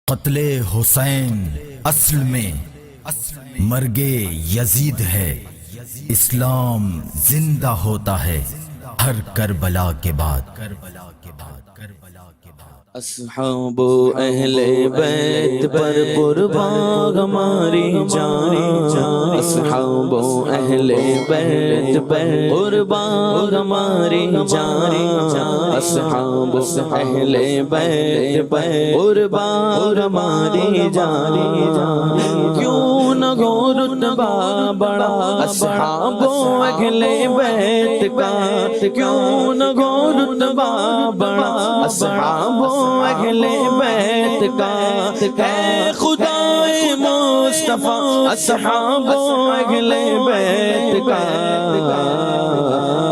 قتل حسین اصل میں مرگ یزید ہے، اسلام زندہ ہوتا ہے ہر کربلا کے بعد۔ اصحاب اہل بیت پر قربان ہماری جان، اصحاب اہل بیت پر قربان ہماری جان، اصحاب اہل بیت پر قربان ہماری جان۔ کیوں نہ ہو رتبہ بڑا اصحاب اہل بیت کا، کیوں نہ ہو رتبہ بڑا اصحاب اہل بیت کا، اے خدائے مصطفیٰ اصحاب اہل بیت کا،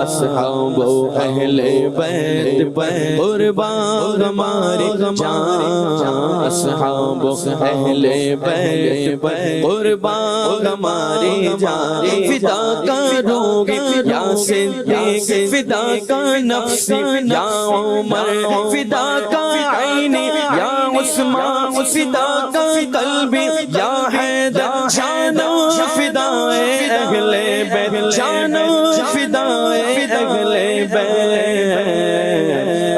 اصحاب اہل بیت پر قربان ہماری جان، اصحاب اہل بیت پر قربان ہماری جان۔ فدا کرو گے یا صدیق، فدا کا نفس یا عمر، فدا کا عینی یا عثمان، فدا کا قلبی یا حیدر، جانو فدائے اہل بیت، جانو فدائے اہل بیت،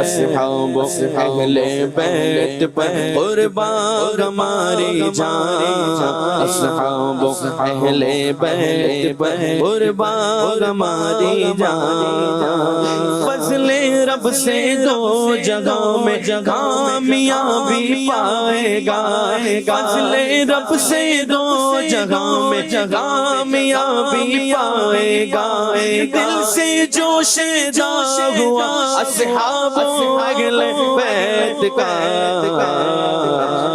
اصحاب اہل بیت پر قربان ہماری جان، اصحاب اہل بیت پر قربان ہماری جان۔ فضل رب سے دو جگہوں میں کامیابی پائے گا، فضل رب سے دو جگہوں میں کامیابی پائے گا۔ دل سے جوش جا ہوا اصحاب اہل بیت کا،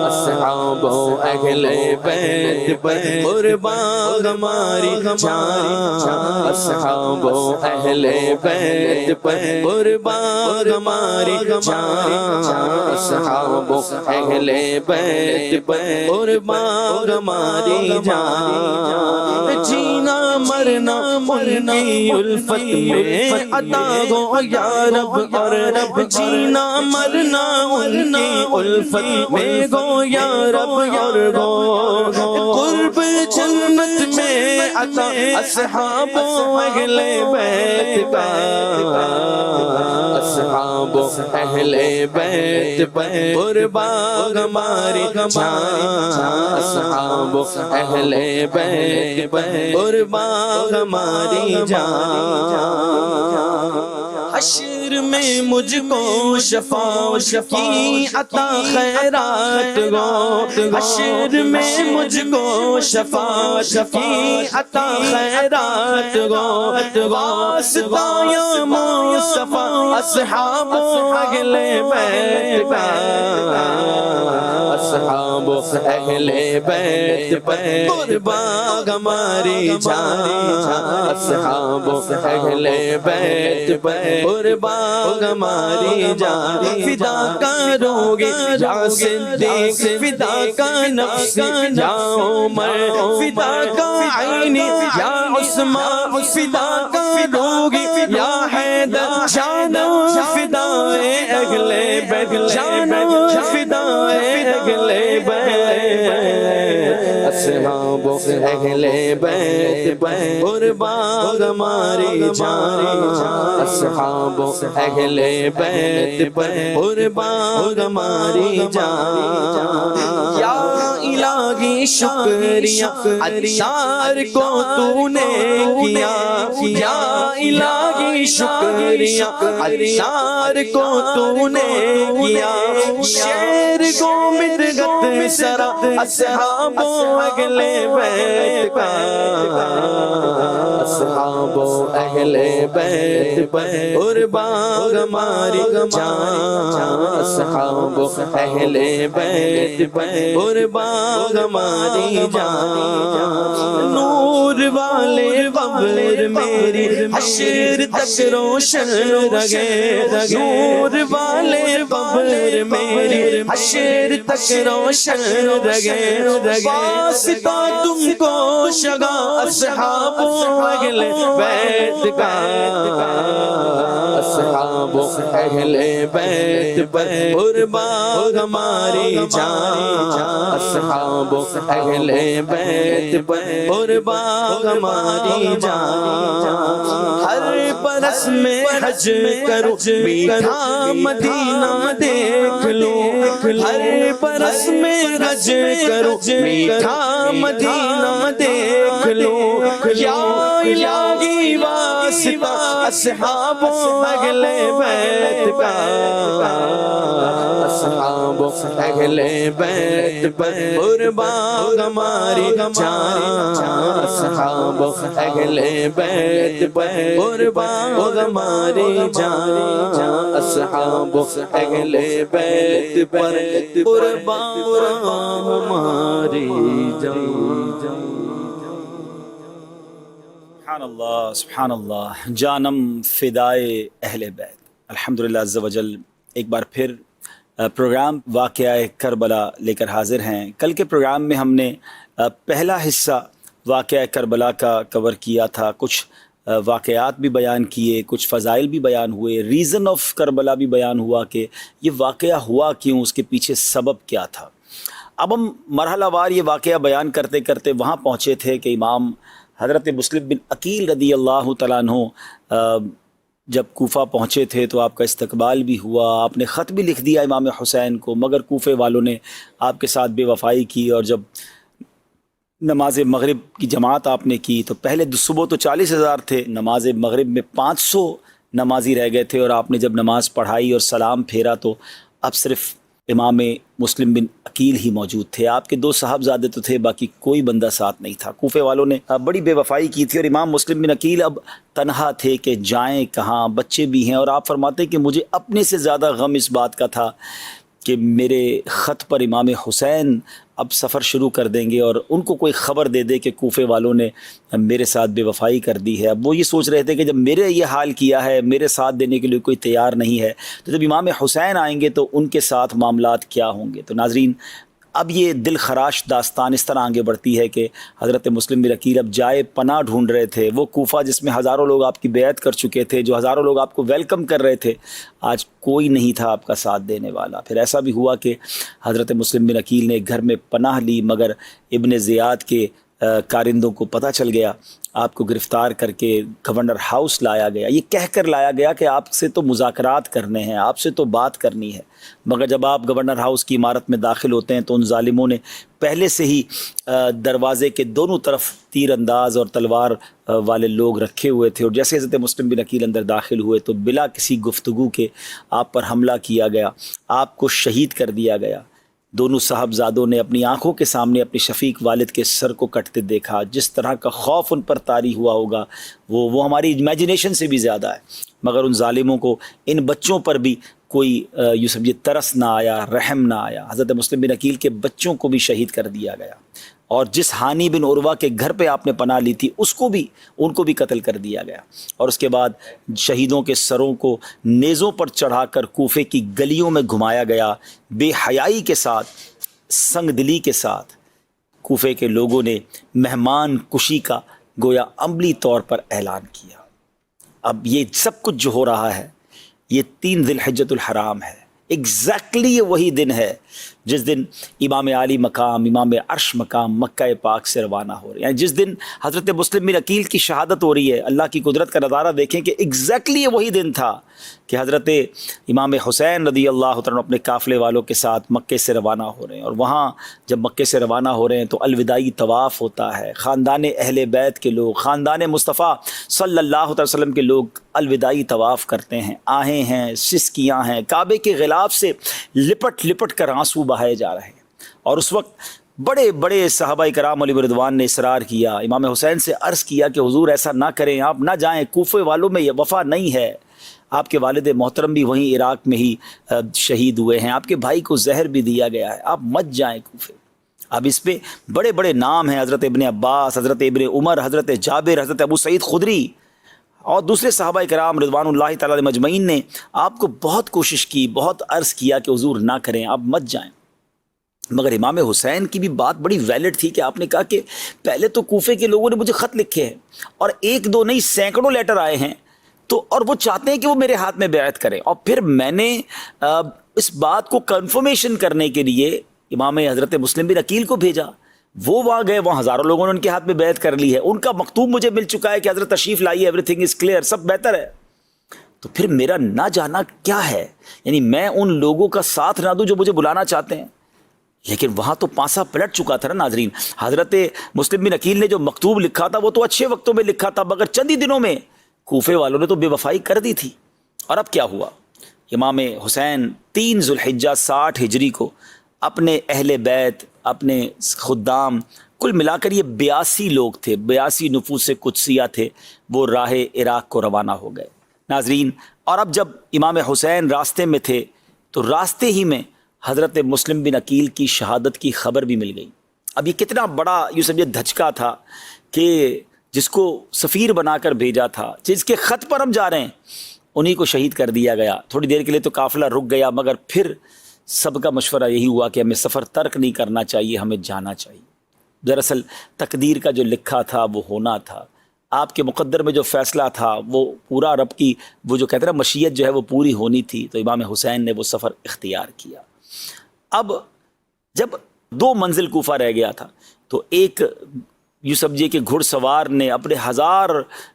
اصحاب اہل بیت پر قربان ہماری جان، اصحاب اہل بیت پر قربان ہماری جان، اصحاب اہل بیت پر قربان ہماری جان۔ جینا مرنا ان کی الفت میں عطا ہو یا رب، اور رب جینا مرنا ان کی الفت میں گو یا رب، اور گو قرب جنت میں عطا اصحاب اہل بیت کا، اصحاب اہل بیت پر قربان ہماری جان، اصحاب اہل بیت پر قربان ہماری جان۔ حشر میں مجھ کو شفاعت کی عطا خیرات گو، حشر میں مجھ کو شفاعت کی عطا خیرات گو، واسطہ یا مصطفیٰ اصحاب اہل بیت کا، اصحاب اہل بیت پر قربان ہماری جان، اصحاب اہل بیت پر قربان ہماری جان۔ فدا کرو گے یا صدیق، فدا کا نفس یا عمر، فدا کا عینی یا عثمان، فدا کرو گے یا حیدر، جانو فدائے اہل بیت، جانو فدائے اہل بیت، اصحاب اہل بیت پر قربان ہماری جان، اصحاب اہل بیت پر قربان ہماری جان۔ یا الہی شکریہ عطار کو تو نے کیا، یا الہی شکریہ عطار کو تو نے کیا، شیر کو مدغت سرا اصحاب اہل بیت کا، اصحاب اہل بیت پر قربان ہماری جان، اصحاب اہل بیت پر قربان ہماری جان۔ نور والے قبر میری حشر تک روشن رہے، نور والے قبر میری حشر تک روشن حشر رگے واسطہ تم کو شگا اصحاب اہل بیت کا اصحاب اہل بیت پر قربان ہماری جان اصحاب اہل بیت پر قربان ہماری جان ہر برس میں حج کرو میٹھا مدینہ دیکھ لو ہر برس میں حج کرو میٹھا مدینہ دیکھ لو یا الہی واسطہ اصحاب اہل بیت کا اصحاب اہل بیت پر قربان ہماری جان اصحاب اہل بیت پر قربان ہماری جان اصحاب اہل بیت پر قربان ہماری جان سبحان اللہ جانم فدائے اہل بیت۔ الحمدللہ عز و جل ایک بار پھر پروگرام واقعہ کربلا لے کر حاضر ہیں۔ کل کے پروگرام میں ہم نے پہلا حصہ واقعہ کربلا کا کور کیا تھا، کچھ واقعات بھی بیان کیے، کچھ فضائل بھی بیان ہوئے، ریزن آف کربلا بھی بیان ہوا کہ یہ واقعہ ہوا کیوں، اس کے پیچھے سبب کیا تھا۔ اب ہم مرحلہ وار یہ واقعہ بیان کرتے کرتے وہاں پہنچے تھے کہ امام حضرت مسلم بن عقیل رضی اللہ تعالیٰ عنہ جب کوفہ پہنچے تھے تو آپ کا استقبال بھی ہوا، آپ نے خط بھی لکھ دیا امام حسین کو، مگر کوفے والوں نے آپ کے ساتھ بے وفائی کی، اور جب نماز مغرب کی جماعت آپ نے کی تو پہلے صبح تو 40,000 تھے، نماز مغرب میں 500 نمازی رہ گئے تھے، اور آپ نے جب نماز پڑھائی اور سلام پھیرا تو اب صرف امام مسلم بن عقیل ہی موجود تھے۔ آپ کے 2 صاحبزادے تو تھے، باقی کوئی بندہ ساتھ نہیں تھا۔ کوفے والوں نے بڑی بے وفائی کی تھی، اور امام مسلم بن عقیل اب تنہا تھے کہ جائیں کہاں، بچے بھی ہیں، اور آپ فرماتے کہ مجھے اپنے سے زیادہ غم اس بات کا تھا کہ میرے خط پر امام حسین اب سفر شروع کر دیں گے اور ان کو کوئی خبر دے دے کہ کوفے والوں نے میرے ساتھ بے وفائی کر دی ہے۔ اب وہ یہ سوچ رہے تھے کہ جب میرے یہ حال کیا ہے، میرے ساتھ دینے کے لیے کوئی تیار نہیں ہے، تو جب امام حسین آئیں گے تو ان کے ساتھ معاملات کیا ہوں گے۔ تو ناظرین اب یہ دل خراش داستان اس طرح آگے بڑھتی ہے کہ حضرت مسلم بن عقیل اب جائے پناہ ڈھونڈ رہے تھے۔ وہ کوفہ جس میں ہزاروں لوگ آپ کی بیعت کر چکے تھے، جو ہزاروں لوگ آپ کو ویلکم کر رہے تھے، آج کوئی نہیں تھا آپ کا ساتھ دینے والا۔ پھر ایسا بھی ہوا کہ حضرت مسلم بن عقیل نے گھر میں پناہ لی، مگر ابن زیاد کے کارندوں کو پتہ چل گیا، آپ کو گرفتار کر کے گورنر ہاؤس لایا گیا، یہ کہہ کر لایا گیا کہ آپ سے تو مذاکرات کرنے ہیں، آپ سے تو بات کرنی ہے، مگر جب آپ گورنر ہاؤس کی عمارت میں داخل ہوتے ہیں تو ان ظالموں نے پہلے سے ہی دروازے کے دونوں طرف تیر انداز اور تلوار والے لوگ رکھے ہوئے تھے، اور جیسے حضرت مسلم بن عقیل اندر داخل ہوئے تو بلا کسی گفتگو کے آپ پر حملہ کیا گیا، آپ کو شہید کر دیا گیا۔ دونوں صاحبزادوں نے اپنی آنکھوں کے سامنے اپنے شفیق والد کے سر کو کٹتے دیکھا۔ جس طرح کا خوف ان پر طاری ہوا ہوگا وہ ہماری امیجنیشن سے بھی زیادہ ہے، مگر ان ظالموں کو ان بچوں پر بھی کوئی یوں سمجھے ترس نہ آیا، رحم نہ آیا۔ حضرت مسلم بن عقیل کے بچوں کو بھی شہید کر دیا گیا، اور جس ہانی بن عروہ کے گھر پہ آپ نے پناہ لی تھی ان کو بھی قتل کر دیا گیا، اور اس کے بعد شہیدوں کے سروں کو نیزوں پر چڑھا کر کوفے کی گلیوں میں گھمایا گیا۔ بے حیائی کے ساتھ، سنگ دلی کے ساتھ کوفے کے لوگوں نے مہمان کشی کا گویا عملی طور پر اعلان کیا۔ اب یہ سب کچھ جو ہو رہا ہے یہ 3 ذی الحجۃ الحرام ہے، ایگزیکٹلی یہ وہی دن ہے جس دن امام عالی مقام، امام عرش مقام مکہ پاک سے روانہ ہو رہے ہیں، یعنی جس دن حضرت مسلم بن عقیل کی شہادت ہو رہی ہے۔ اللہ کی قدرت کا نظارہ دیکھیں کہ ایگزیکٹلی یہ وہی دن تھا کہ حضرت امام حسین رضی اللہ عنہ اپنے قافلے والوں کے ساتھ مکے سے روانہ ہو رہے ہیں، اور وہاں جب مکے سے روانہ ہو رہے ہیں تو الوداعی طواف ہوتا ہے، خاندان اہل بیت کے لوگ، خاندان مصطفیٰ صلی اللہ علیہ وسلم کے لوگ الوداعی طواف کرتے ہیں، آہیں ہیں، سسکیاں ہیں، کعبے کے غلاف سے لپٹ لپٹ کر آنسو بہائے جا رہے ہیں۔ اور اس وقت بڑے بڑے صحابہ کرام علیہ رضوان نے اصرار کیا، امام حسین سے عرض کیا کہ حضور ایسا نہ کریں، آپ نہ جائیں، کوفے والوں میں یہ وفا نہیں ہے، آپ کے والد محترم بھی وہیں عراق میں ہی شہید ہوئے ہیں، آپ کے بھائی کو زہر بھی دیا گیا ہے، آپ مت جائیں کوفے۔ اب اس پہ بڑے بڑے نام ہیں، حضرت ابن عباس، حضرت ابن عمر، حضرت جابر، حضرت ابو سعید خدری اور دوسرے صحابہ کرام رضوان اللہ تعالی علیہ مجمعین نے آپ کو بہت کوشش کی، بہت عرض کیا کہ حضور نہ کریں، آپ مت جائیں، مگر امام حسین کی بھی بات بڑی ویلڈ تھی کہ آپ نے کہا کہ پہلے تو کوفے کے لوگوں نے مجھے خط لکھے ہیں اور ایک دو نہیں سینکڑوں لیٹر آئے ہیں، تو اور وہ چاہتے ہیں کہ وہ میرے ہاتھ میں بیعت کریں، اور پھر میں نے اس بات کو کنفرمیشن کرنے کے لیے امام حضرت مسلم بن عقیل کو بھیجا، وہ وہاں گئے، وہاں ہزاروں لوگوں نے ان کے ہاتھ میں بیعت کر لی ہے، ان کا مکتوب مجھے مل چکا ہے کہ حضرت تشریف لائیے، ایوری تھنگ از کلیئر، سب بہتر ہے، تو پھر میرا نہ جانا کیا ہے؟ یعنی میں ان لوگوں کا ساتھ نہ دوں جو مجھے بلانا چاہتے ہیں؟ لیکن وہاں تو پانسا پلٹ چکا تھا نا ناظرین۔ حضرت مسلم بن عقیل نے جو مکتوب لکھا تھا وہ تو اچھے وقتوں میں لکھا تھا، مگر چند ہی دنوں میں کوفے والوں نے تو بے وفائی کر دی تھی۔ اور اب کیا ہوا؟ امام حسین 3 ذوالحجہ 60 ہجری کو اپنے اہل بیت، اپنے خدام، کل ملا کر یہ 82 لوگ تھے، 82 نفوس قدسیہ تھے، وہ راہ عراق کو روانہ ہو گئے ناظرین۔ اور اب جب امام حسین راستے میں تھے تو راستے ہی میں حضرت مسلم بن عقیل کی شہادت کی خبر بھی مل گئی۔ اب یہ کتنا بڑا یوں سمجھے دھچکا تھا کہ جس کو سفیر بنا کر بھیجا تھا، جس کے خط پر ہم جا رہے ہیں، انہی کو شہید کر دیا گیا۔ تھوڑی دیر کے لیے تو قافلہ رک گیا، مگر پھر سب کا مشورہ یہی ہوا کہ ہمیں سفر ترک نہیں کرنا چاہیے، ہمیں جانا چاہیے۔ دراصل تقدیر کا جو لکھا تھا وہ ہونا تھا، آپ کے مقدر میں جو فیصلہ تھا وہ پورا، رب کی وہ جو کہتے ہیں مشیت جو ہے وہ پوری ہونی تھی، تو امام حسین نے وہ سفر اختیار کیا۔ اب جب 2 منزل کوفہ رہ گیا تھا تو ایک یوں سمجھیے کہ گھڑ سوار نے اپنے 1000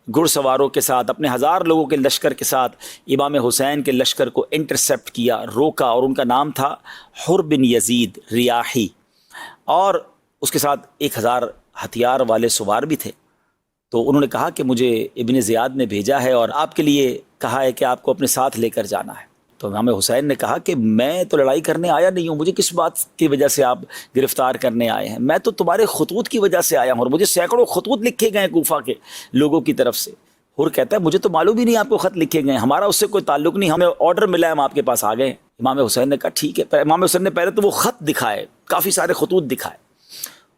گھڑ سواروں کے ساتھ، اپنے 1000 لوگوں کے لشکر کے ساتھ امام حسین کے لشکر کو انٹرسپٹ کیا، روکا، اور ان کا نام تھا حر بن یزید ریاحی، اور اس کے ساتھ 1000 ہتھیار والے سوار بھی تھے۔ تو انہوں نے کہا کہ مجھے ابن زیاد نے بھیجا ہے اور آپ کے لیے کہا ہے کہ آپ کو اپنے ساتھ لے کر جانا ہے۔ تو امام حسین نے کہا کہ میں تو لڑائی کرنے آیا نہیں ہوں، مجھے کس بات کی وجہ سے آپ گرفتار کرنے آئے ہیں؟ میں تو تمہارے خطوط کی وجہ سے آیا ہوں، اور مجھے سینکڑوں خطوط لکھے گئے ہیں کوفہ کے لوگوں کی طرف سے۔ حر کہتا ہے مجھے تو معلوم ہی نہیں آپ کو خط لکھے گئے ہیں، ہمارا اس سے کوئی تعلق نہیں، ہمیں آرڈر ملا ہے، ہم آپ کے پاس آ گئے۔ امام حسین نے کہا ٹھیک ہے۔ امام حسین نے پہلے تو وہ خط دکھائے، کافی سارے خطوط دکھائے،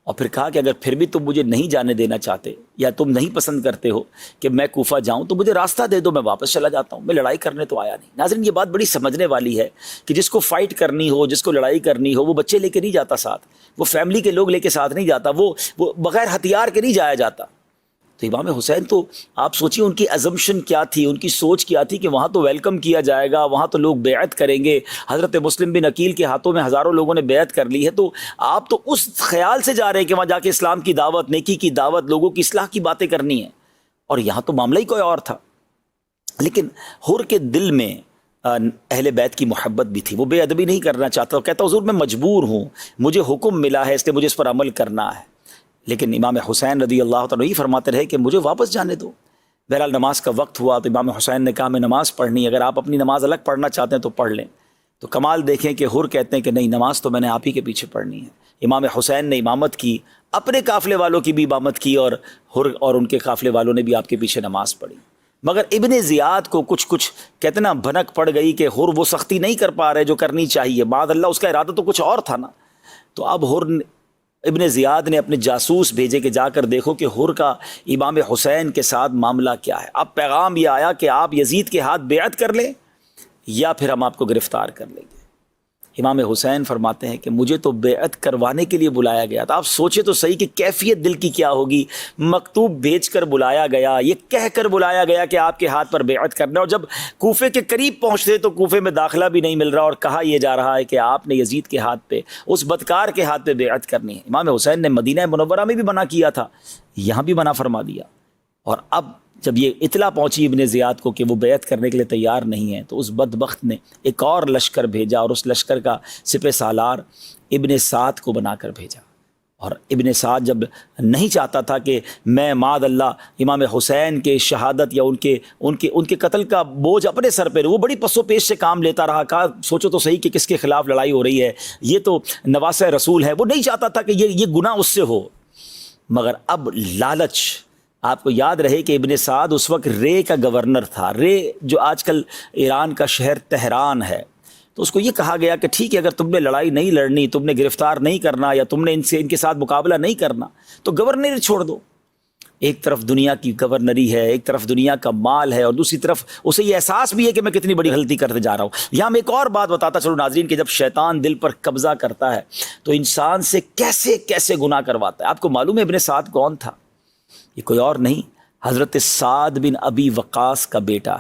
اور پھر کہا کہ اگر پھر بھی تم مجھے نہیں جانے دینا چاہتے یا تم نہیں پسند کرتے ہو کہ میں کوفہ جاؤں تو مجھے راستہ دے دو، میں واپس چلا جاتا ہوں، میں لڑائی کرنے تو آیا نہیں۔ ناظرین یہ بات بڑی سمجھنے والی ہے کہ جس کو فائٹ کرنی ہو، جس کو لڑائی کرنی ہو، وہ بچے لے کے نہیں جاتا ساتھ، وہ فیملی کے لوگ لے کے ساتھ نہیں جاتا، وہ بغیر ہتھیار کے نہیں جایا جاتا۔ تو امام حسین تو آپ سوچیے ان کی ازمپشن کیا تھی، ان کی سوچ کیا تھی کہ وہاں تو ویلکم کیا جائے گا، وہاں تو لوگ بیعت کریں گے، حضرت مسلم بن عقیل کے ہاتھوں میں ہزاروں لوگوں نے بیعت کر لی ہے، تو آپ تو اس خیال سے جا رہے ہیں کہ وہاں جا کے اسلام کی دعوت، نیکی کی دعوت، لوگوں کی اصلاح کی باتیں کرنی ہیں، اور یہاں تو معاملہ ہی کوئی اور تھا۔ لیکن حر کے دل میں اہل بیت کی محبت بھی تھی، وہ بے ادبی نہیں کرنا چاہتا، وہ کہتا حضور میں مجبور ہوں، مجھے حکم ملا ہے، اس لیے مجھے اس پر عمل کرنا ہے۔ لیکن امام حسین رضی اللہ تعالیٰ یہ فرماتے رہے کہ مجھے واپس جانے دو۔ بہرحال نماز کا وقت ہوا تو امام حسین نے کہا میں نماز پڑھنی، اگر آپ اپنی نماز الگ پڑھنا چاہتے ہیں تو پڑھ لیں۔ تو کمال دیکھیں کہ حر کہتے ہیں کہ نہیں، نماز تو میں نے آپ ہی کے پیچھے پڑھنی ہے۔ امام حسین نے امامت کی، اپنے قافلے والوں کی بھی امامت کی، اور حر اور ان کے قافلے والوں نے بھی آپ کے پیچھے نماز پڑھی۔ مگر ابن زیاد کو کچھ کہتے نا بھنک پڑ گئی کہ حر وہ سختی نہیں کر پا رہے جو کرنی چاہیے، معاذ اللہ اس کا ارادہ تو کچھ اور تھا نا۔ تو اب حر ابن زیاد نے اپنے جاسوس بھیجے کہ جا کر دیکھو کہ حر کا امام حسین کے ساتھ معاملہ کیا ہے۔ اب پیغام یہ آیا کہ آپ یزید کے ہاتھ بیعت کر لیں یا پھر ہم آپ کو گرفتار کر لیں گے۔ امام حسین فرماتے ہیں کہ مجھے تو بیعت کروانے کے لیے بلایا گیا تھا۔ آپ سوچے تو صحیح کہ کیفیت دل کی کیا ہوگی، مکتوب بھیج کر بلایا گیا، یہ کہہ کر بلایا گیا کہ آپ کے ہاتھ پر بیعت کرنا، اور جب کوفے کے قریب پہنچتے تو کوفے میں داخلہ بھی نہیں مل رہا، اور کہا یہ جا رہا ہے کہ آپ نے یزید کے ہاتھ پہ، اس بدکار کے ہاتھ پہ بیعت کرنی ہے۔ امام حسین نے مدینہ منورہ میں بھی منع کیا تھا، یہاں بھی منع فرما دیا، اور اب جب یہ اطلاع پہنچی ابن زیاد کو کہ وہ بیعت کرنے کے لیے تیار نہیں ہے، تو اس بدبخت نے ایک اور لشکر بھیجا، اور اس لشکر کا سپہ سالار ابن سعد کو بنا کر بھیجا۔ اور ابن سعد جب نہیں چاہتا تھا کہ میں معاذ اللہ امام حسین کے شہادت یا ان کے قتل کا بوجھ اپنے سر پہ، وہ بڑی پس و پیش سے کام لیتا رہا، کہا سوچو تو صحیح کہ کس کے خلاف لڑائی ہو رہی ہے، یہ تو نواسہ رسول ہے، وہ نہیں چاہتا تھا کہ یہ گناہ اس سے ہو۔ مگر اب لالچ، آپ کو یاد رہے کہ ابن سعد اس وقت رے کا گورنر تھا، رے جو آج کل ایران کا شہر تہران ہے، تو اس کو یہ کہا گیا کہ ٹھیک ہے اگر تم نے لڑائی نہیں لڑنی، تم نے گرفتار نہیں کرنا، یا تم نے ان کے ساتھ مقابلہ نہیں کرنا، تو گورنر چھوڑ دو۔ ایک طرف دنیا کی گورنری ہے، ایک طرف دنیا کا مال ہے، اور دوسری طرف اسے یہ احساس بھی ہے کہ میں کتنی بڑی غلطی کرتے جا رہا ہوں۔ یہاں میں ایک اور بات بتاتا چلوں ناظرین کہ جب شیطان دل پر قبضہ کرتا ہے تو انسان سے کیسے کیسے گناہ کرواتا ہے۔ آپ کو معلوم ہے ابن سعد کون تھا؟ یہ کوئی اور نہیں، حضرت سعد بن ابی وقاص کا بیٹا۔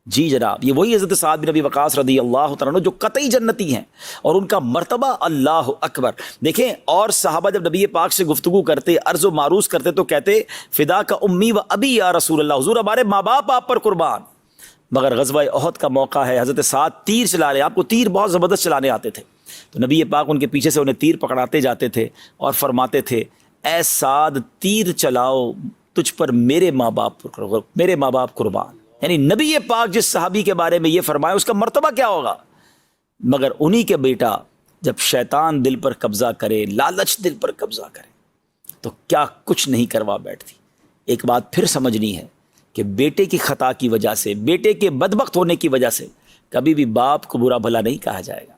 جی جناب، یہ وہی حضرت سعد بن ابی وقاص رضی اللہ تعالیٰ عنہ جو قطعی جنتی ہیں، اور ان کا مرتبہ اللہ اکبر۔ دیکھیں، اور صحابہ جب نبی پاک سے گفتگو کرتے، عرض و معروض کرتے تو کہتے فدا کا امی و ابی یا رسول اللہ، حضور ہمارے ماں باپ آپ پر قربان۔ مگر غزوہ احد کا موقع ہے، حضرت سعد تیر چلا رہے، آپ کو تیر بہت زبردست چلانے آتے تھے، تو نبی پاک ان کے پیچھے سے انہیں تیر پکڑاتے جاتے تھے اور فرماتے تھے اے سعد تیر چلاؤ، تجھ پر میرے ماں باپ قربان۔ یعنی نبی پاک جس صحابی کے بارے میں یہ فرمایا اس کا مرتبہ کیا ہوگا۔ مگر انہی کے بیٹا جب شیطان دل پر قبضہ کرے، لالچ دل پر قبضہ کرے تو کیا کچھ نہیں کروا بیٹھتی۔ ایک بات پھر سمجھنی ہے کہ بیٹے کی خطا کی وجہ سے، بیٹے کے بدبخت ہونے کی وجہ سے کبھی بھی باپ کو برا بھلا نہیں کہا جائے گا۔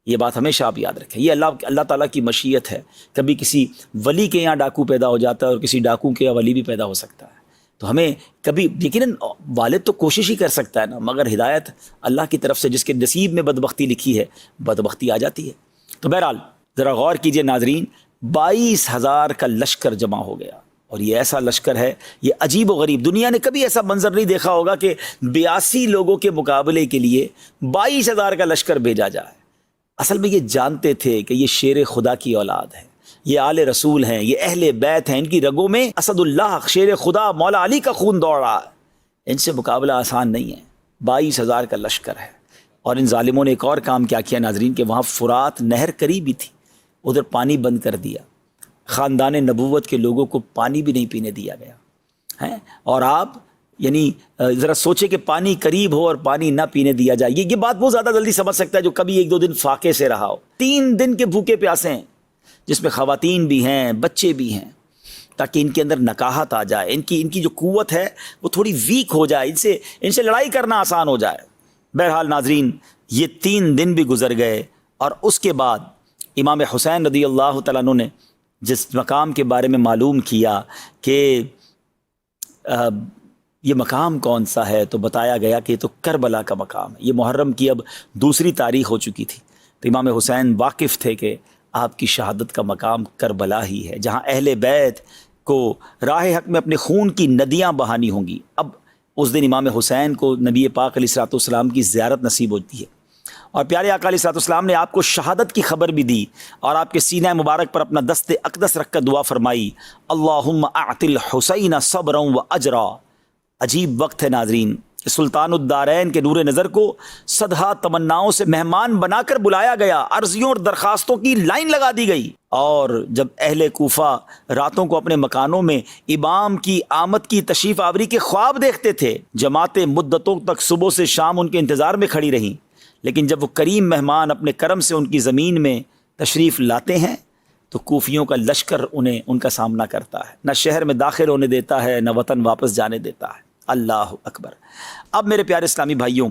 یہ بات ہمیشہ آپ یاد رکھیں، یہ اللہ تعالیٰ کی مشیت ہے۔ کبھی کسی ولی کے یہاں ڈاکو پیدا ہو جاتا ہے اور کسی ڈاکو کے یہاں ولی بھی پیدا ہو سکتا ہے، تو ہمیں کبھی یقیناً والد تو کوشش ہی کر سکتا ہے نا، مگر ہدایت اللہ کی طرف سے، جس کے نصیب میں بدبختی لکھی ہے بدبختی آ جاتی ہے۔ تو بہرحال ذرا غور کیجئے ناظرین، 22,000 کا لشکر جمع ہو گیا، اور یہ ایسا لشکر ہے، یہ عجیب و غریب، دنیا نے کبھی ایسا منظر نہیں دیکھا ہوگا کہ 82 لوگوں کے مقابلے کے لیے 22,000 کا لشکر بھیجا جائے۔ اصل میں یہ جانتے تھے کہ یہ شیر خدا کی اولاد ہے، یہ آل رسول ہیں، یہ اہل بیت ہیں، ان کی رگوں میں اسد اللہ شیر خدا مولا علی کا خون دوڑ رہا ہے، ان سے مقابلہ آسان نہیں ہے۔ 22,000 کا لشکر ہے، اور ان ظالموں نے ایک اور کام کیا ناظرین کہ وہاں فرات نہر قریب ہی تھی، ادھر پانی بند کر دیا، خاندان نبوت کے لوگوں کو پانی بھی نہیں پینے دیا گیا ہے۔ اور آپ یعنی ذرا سوچے کہ پانی قریب ہو اور پانی نہ پینے دیا جائے، یہ بات بہت زیادہ جلدی سمجھ سکتا ہے جو کبھی 1-2 دن فاقے سے رہا ہو۔ 3 دن کے بھوکے پیاسے ہیں، جس میں خواتین بھی ہیں، بچے بھی ہیں، تاکہ ان کے اندر نکاحت آ جائے، ان کی جو قوت ہے وہ تھوڑی ویک ہو جائے، ان سے لڑائی کرنا آسان ہو جائے۔ بہرحال ناظرین، یہ 3 دن بھی گزر گئے، اور اس کے بعد امام حسین رضی اللہ تعالیٰ عنہ نے جس مقام کے بارے میں معلوم کیا کہ یہ مقام کون سا ہے، تو بتایا گیا کہ یہ تو کربلا کا مقام ہے۔ یہ محرم کی اب 2 تاریخ ہو چکی تھی، تو امام حسین واقف تھے کہ آپ کی شہادت کا مقام کربلا ہی ہے، جہاں اہل بیت کو راہ حق میں اپنے خون کی ندیاں بہانی ہوں گی۔ اب اس دن امام حسین کو نبی پاک علیہ الصلوۃ والسلام کی زیارت نصیب ہوتی ہے، اور پیارے آقا علیہ الصلوۃ والسلام نے آپ کو شہادت کی خبر بھی دی، اور آپ کے سینہ مبارک پر اپنا دست اقدس رکھ کر دعا فرمائی، اللہم اعط الحسین صبرا و اجرا۔ عجیب وقت ہے ناظرین، سلطان الدارین کے نور نظر کو صدہا تمناؤں سے مہمان بنا کر بلایا گیا، عرضیوں اور درخواستوں کی لائن لگا دی گئی، اور جب اہل کوفہ راتوں کو اپنے مکانوں میں امام کی آمد کی تشریف آوری کے خواب دیکھتے تھے، جماعتیں مدتوں تک صبح سے شام ان کے انتظار میں کھڑی رہیں، لیکن جب وہ کریم مہمان اپنے کرم سے ان کی زمین میں تشریف لاتے ہیں تو کوفیوں کا لشکر انہیں ان کا سامنا کرتا ہے، نہ شہر میں داخل ہونے دیتا ہے، نہ وطن واپس جانے دیتا ہے۔ اللہ اکبر۔ اب میرے پیارے اسلامی بھائیوں،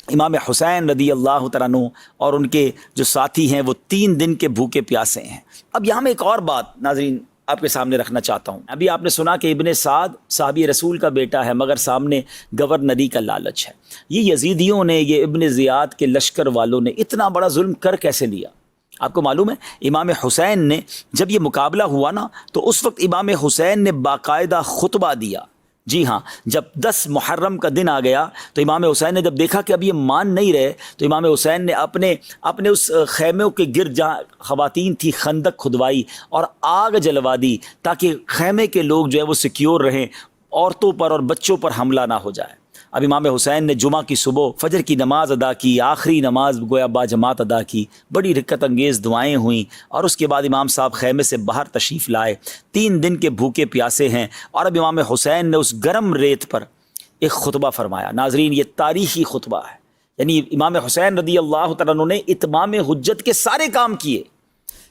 امام حسین رضی اللہ تعالیٰ عنہ اور ان کے جو ساتھی ہیں وہ 3 دن کے بھوکے پیاسے ہیں۔ اب یہاں میں ایک اور بات ناظرین آپ کے سامنے رکھنا چاہتا ہوں۔ ابھی آپ نے سنا کہ ابن سعد صحابی رسول کا بیٹا ہے، مگر سامنے گورنری کا لالچ ہے۔ یہ یزیدیوں نے، یہ ابن زیاد کے لشکر والوں نے اتنا بڑا ظلم کر کیسے لیا؟ آپ کو معلوم ہے امام حسین نے جب یہ مقابلہ ہوا نا، تو اس وقت امام حسین نے باقاعدہ خطبہ دیا۔ جی ہاں، جب 10 محرم کا دن آ گیا تو امام حسین نے جب دیکھا کہ اب یہ مان نہیں رہے، تو امام حسین نے اپنے اس خیموں کے گرد جہاں خواتین تھی خندق کھدوائی اور آگ جلوا دی، تاکہ خیمے کے لوگ جو ہے وہ سیکیور رہیں، عورتوں پر اور بچوں پر حملہ نہ ہو جائے۔ اب امام حسین نے جمعہ کی صبح فجر کی نماز ادا کی، آخری نماز گویا با جماعت ادا کی، بڑی رکت انگیز دعائیں ہوئیں، اور اس کے بعد امام صاحب خیمے سے باہر تشریف لائے۔ 3 دن کے بھوکے پیاسے ہیں، اور اب امام حسین نے اس گرم ریت پر ایک خطبہ فرمایا۔ ناظرین، یہ تاریخی خطبہ ہے، یعنی امام حسین رضی اللہ تعالیٰ عنہ نے اتمام حجت کے سارے کام کیے،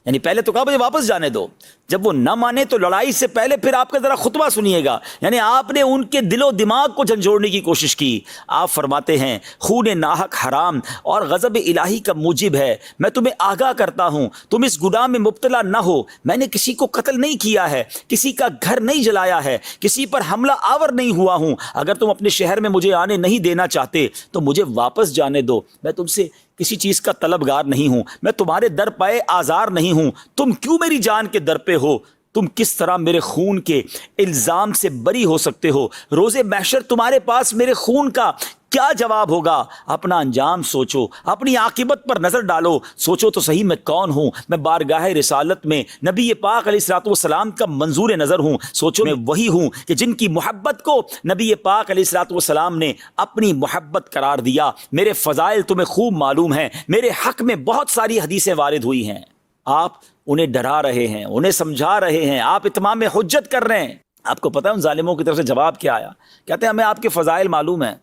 یعنی پہلے تو کہا مجھے واپس جانے دو، جب وہ نہ مانے تو لڑائی سے پہلے پھر آپ کا ذرا خطبہ سنیے گا، یعنی آپ نے ان کے دل و دماغ کو جھنجھوڑنے کی کوشش کی۔ آپ فرماتے ہیں خون ناحق حرام اور غضب الہی کا موجب ہے، میں تمہیں آگاہ کرتا ہوں تم اس گناہ میں مبتلا نہ ہو، میں نے کسی کو قتل نہیں کیا ہے، کسی کا گھر نہیں جلایا ہے، کسی پر حملہ آور نہیں ہوا ہوں، اگر تم اپنے شہر میں مجھے آنے نہیں دینا چاہتے تو مجھے واپس جانے دو، میں تم سے کسی چیز کا طلبگار نہیں ہوں، میں تمہارے در پائے آزار نہیں ہوں، تم کیوں میری جان کے در پہ ہو؟ تم کس طرح میرے خون کے الزام سے بری ہو سکتے ہو؟ روز محشر تمہارے پاس میرے خون کا کیا جواب ہوگا؟ اپنا انجام سوچو، اپنی عاقبت پر نظر ڈالو، سوچو تو صحیح میں کون ہوں؟ میں بارگاہ رسالت میں نبی پاک علیہ الصلوۃ والسلام کا منظور نظر ہوں، سوچو میں وہی ہوں کہ جن کی محبت کو نبی پاک علیہ الصلوۃ والسلام نے اپنی محبت قرار دیا۔ میرے فضائل تمہیں خوب معلوم ہیں، میرے حق میں بہت ساری حدیثیں وارد ہوئی ہیں، آپ انہیں ڈرا رہے ہیں، انہیں سمجھا رہے ہیں، آپ اتمام حجت کر رہے ہیں۔ آپ کو پتہ ہے ان ظالموں کی طرف سے جواب کیا آیا؟ کہتے ہیں ہمیں آپ کے فضائل معلوم ہیں،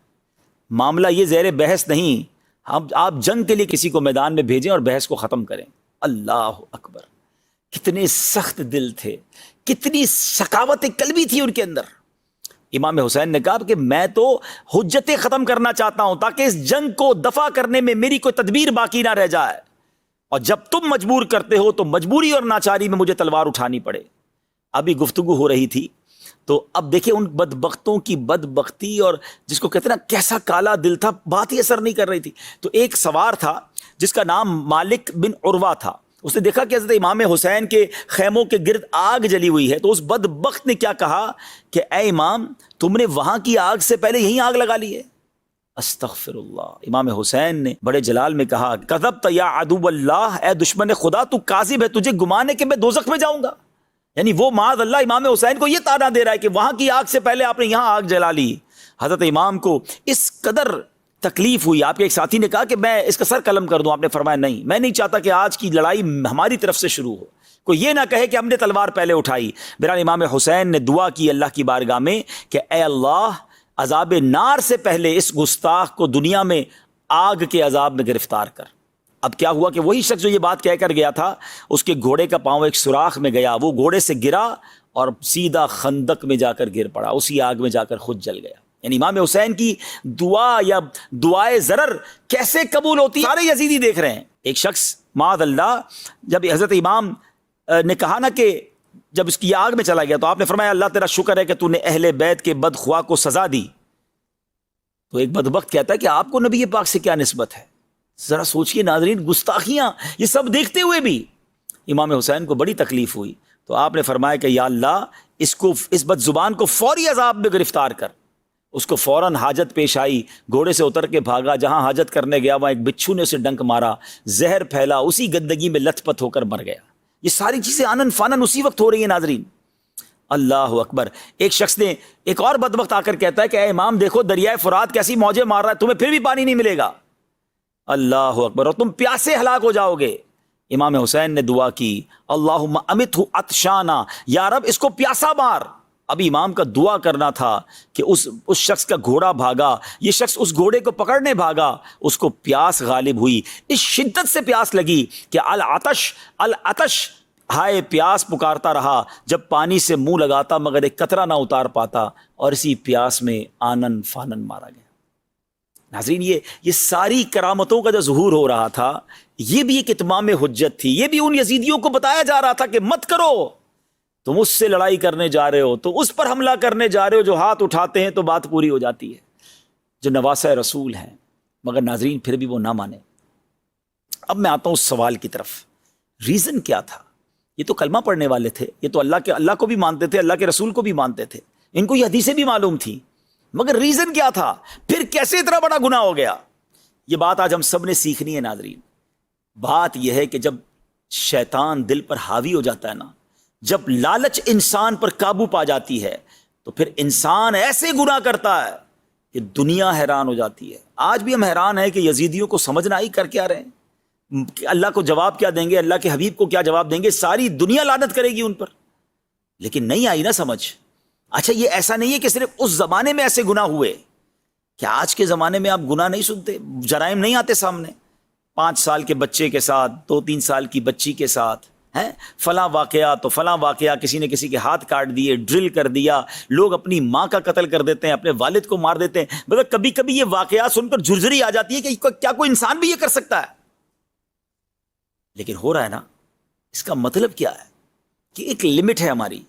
معاملہ یہ زیر بحث نہیں، ہم آپ جنگ کے لیے کسی کو میدان میں بھیجیں اور بحث کو ختم کریں۔ اللہ اکبر، کتنے سخت دل تھے، کتنی سخاوت قلبی تھی ان کے اندر۔ امام حسین نے کہا کہ میں تو حجتیں ختم کرنا چاہتا ہوں تاکہ اس جنگ کو دفع کرنے میں میری کوئی تدبیر باقی نہ رہ جائے، اور جب تم مجبور کرتے ہو تو مجبوری اور ناچاری میں مجھے تلوار اٹھانی پڑے۔ ابھی گفتگو ہو رہی تھی تو اب دیکھیں ان بدبختوں کی بدبختی، اور جس کو کہتے ہیں نا کیسا کالا دل تھا، بات ہی اثر نہیں کر رہی تھی۔ تو ایک سوار تھا جس کا نام مالک بن عروہ تھا، اس نے دیکھا کہ حضرت امام حسین کے خیموں کے گرد آگ جلی ہوئی ہے، تو اس بدبخت نے کیا کہا کہ اے امام تم نے وہاں کی آگ سے پہلے یہیں آگ لگا لی ہے۔ استغفر اللہ۔ امام حسین نے بڑے جلال میں کہا کذبت یا عدو اللہ، اے دشمن خدا تو کاذب ہے، تجھے گمان ہے کہ میں دوزخ میں جاؤں گا۔ یعنی وہ معاذ اللہ امام حسین کو یہ طعنہ دے رہا ہے کہ وہاں کی آگ سے پہلے آپ نے یہاں آگ جلا لی۔ حضرت امام کو اس قدر تکلیف ہوئی، آپ کے ایک ساتھی نے کہا کہ میں اس کا سر قلم کر دوں، آپ نے فرمایا نہیں، میں نہیں چاہتا کہ آج کی لڑائی ہماری طرف سے شروع ہو، کوئی یہ نہ کہے کہ ہم نے تلوار پہلے اٹھائی۔ بہرحال امام حسین نے دعا کی اللہ کی بارگاہ میں کہ اے اللہ عذاب نار سے پہلے اس گستاخ کو دنیا میں آگ کے عذاب میں گرفتار کر۔ اب کیا ہوا کہ وہی شخص جو یہ بات کہہ کر گیا تھا، اس کے گھوڑے کا پاؤں ایک سوراخ میں گیا، وہ گھوڑے سے گرا اور سیدھا خندق میں جا کر گر پڑا، اسی آگ میں جا کر خود جل گیا۔ یعنی امام حسین کی دعا یا دعائے ضرر کیسے قبول ہوتی، سارے یزیدی دیکھ رہے ہیں۔ ایک شخص معاذ اللہ جب حضرت امام نے کہا نا کہ جب اس کی آگ میں چلا گیا تو آپ نے فرمایا اللہ تیرا شکر ہے کہ تو نے اہل بیت کے بدخواہ کو سزا دی۔ تو ایک بدبخت کہتا ہے کہ آپ کو نبی پاک سے کیا نسبت ہے؟ ذرا سوچئے ناظرین، گستاخیاں یہ سب دیکھتے ہوئے بھی امام حسین کو بڑی تکلیف ہوئی، تو آپ نے فرمایا کہ یا اللہ اس بد زبان کو فوری عذاب میں گرفتار کر۔ اس کو فوراً حاجت پیش آئی، گھوڑے سے اتر کے بھاگا، جہاں حاجت کرنے گیا وہاں ایک بچھو نے اسے ڈنک مارا، زہر پھیلا، اسی گندگی میں لت پت ہو کر مر گیا۔ یہ ساری چیزیں آنن فانن اسی وقت ہو رہی ہیں ناظرین۔ اللہ اکبر۔ ایک شخص نے ایک اور بدبخت آ کر کہتا ہے کہ اے امام دیکھو دریائے فرات کیسی موجیں مار رہا ہے، تمہیں پھر بھی پانی نہیں ملے گا۔ اللہ اکبر، اور تم پیاسے ہلاک ہو جاؤ گے۔ امام حسین نے دعا کی اللہم امتہ عطشانا، یا رب اس کو پیاسا مار۔ ابھی امام کا دعا کرنا تھا کہ اس شخص کا گھوڑا بھاگا، یہ شخص اس گھوڑے کو پکڑنے بھاگا، اس کو پیاس غالب ہوئی، اس شدت سے پیاس لگی کہ العطش العطش، ہائے پیاس پکارتا رہا، جب پانی سے منہ لگاتا مگر ایک قطرہ نہ اتار پاتا، اور اسی پیاس میں آنن فانن مارا گیا۔ ناظرین یہ ساری کرامتوں کا جو ظہور ہو رہا تھا، یہ بھی ایک اتمام حجت تھی، یہ بھی ان یزیدیوں کو بتایا جا رہا تھا کہ مت کرو، تم اس سے لڑائی کرنے جا رہے ہو، تو اس پر حملہ کرنے جا رہے ہو، جو ہاتھ اٹھاتے ہیں تو بات پوری ہو جاتی ہے، جو نواسہ رسول ہیں۔ مگر ناظرین پھر بھی وہ نہ مانے۔ اب میں آتا ہوں اس سوال کی طرف، ریزن کیا تھا؟ یہ تو کلمہ پڑھنے والے تھے، یہ تو اللہ کو بھی مانتے تھے، اللہ کے رسول کو بھی مانتے تھے، ان کو یہ حدیثیں بھی معلوم تھی، مگر ریزن کیا تھا؟ پھر کیسے اتنا بڑا گناہ ہو گیا؟ یہ بات آج ہم سب نے سیکھنی ہے ناظرین۔ بات یہ ہے کہ جب شیطان دل پر حاوی ہو جاتا ہے نا، جب لالچ انسان پر قابو پا جاتی ہے، تو پھر انسان ایسے گناہ کرتا ہے کہ دنیا حیران ہو جاتی ہے۔ آج بھی ہم حیران ہیں کہ یزیدیوں کو سمجھ نہ آئی کر کیا رہے ہیں، کہ اللہ کو جواب کیا دیں گے، اللہ کے حبیب کو کیا جواب دیں گے، ساری دنیا لعنت کرے گی ان پر، لیکن نہیں آئی نا سمجھ۔ اچھا یہ ایسا نہیں ہے کہ صرف اس زمانے میں ایسے گناہ ہوئے، کہ آج کے زمانے میں آپ گناہ نہیں سنتے، جرائم نہیں آتے سامنے، 5 سال کے بچے کے ساتھ، 2-3 سال کی بچی کے ساتھ، ہیں فلاں واقعہ تو فلاں واقعہ، کسی نے کسی کے ہاتھ کاٹ دیے، ڈرل کر دیا، لوگ اپنی ماں کا قتل کر دیتے ہیں، اپنے والد کو مار دیتے ہیں. مطلب کبھی کبھی یہ واقعات سن کر جھرجھری آ جاتی ہے کہ کیا کوئی انسان بھی یہ کر سکتا ہے؟ لیکن ہو رہا ہے نا. اس کا مطلب کیا ہے کہ ایک لمٹ ہے ہماری.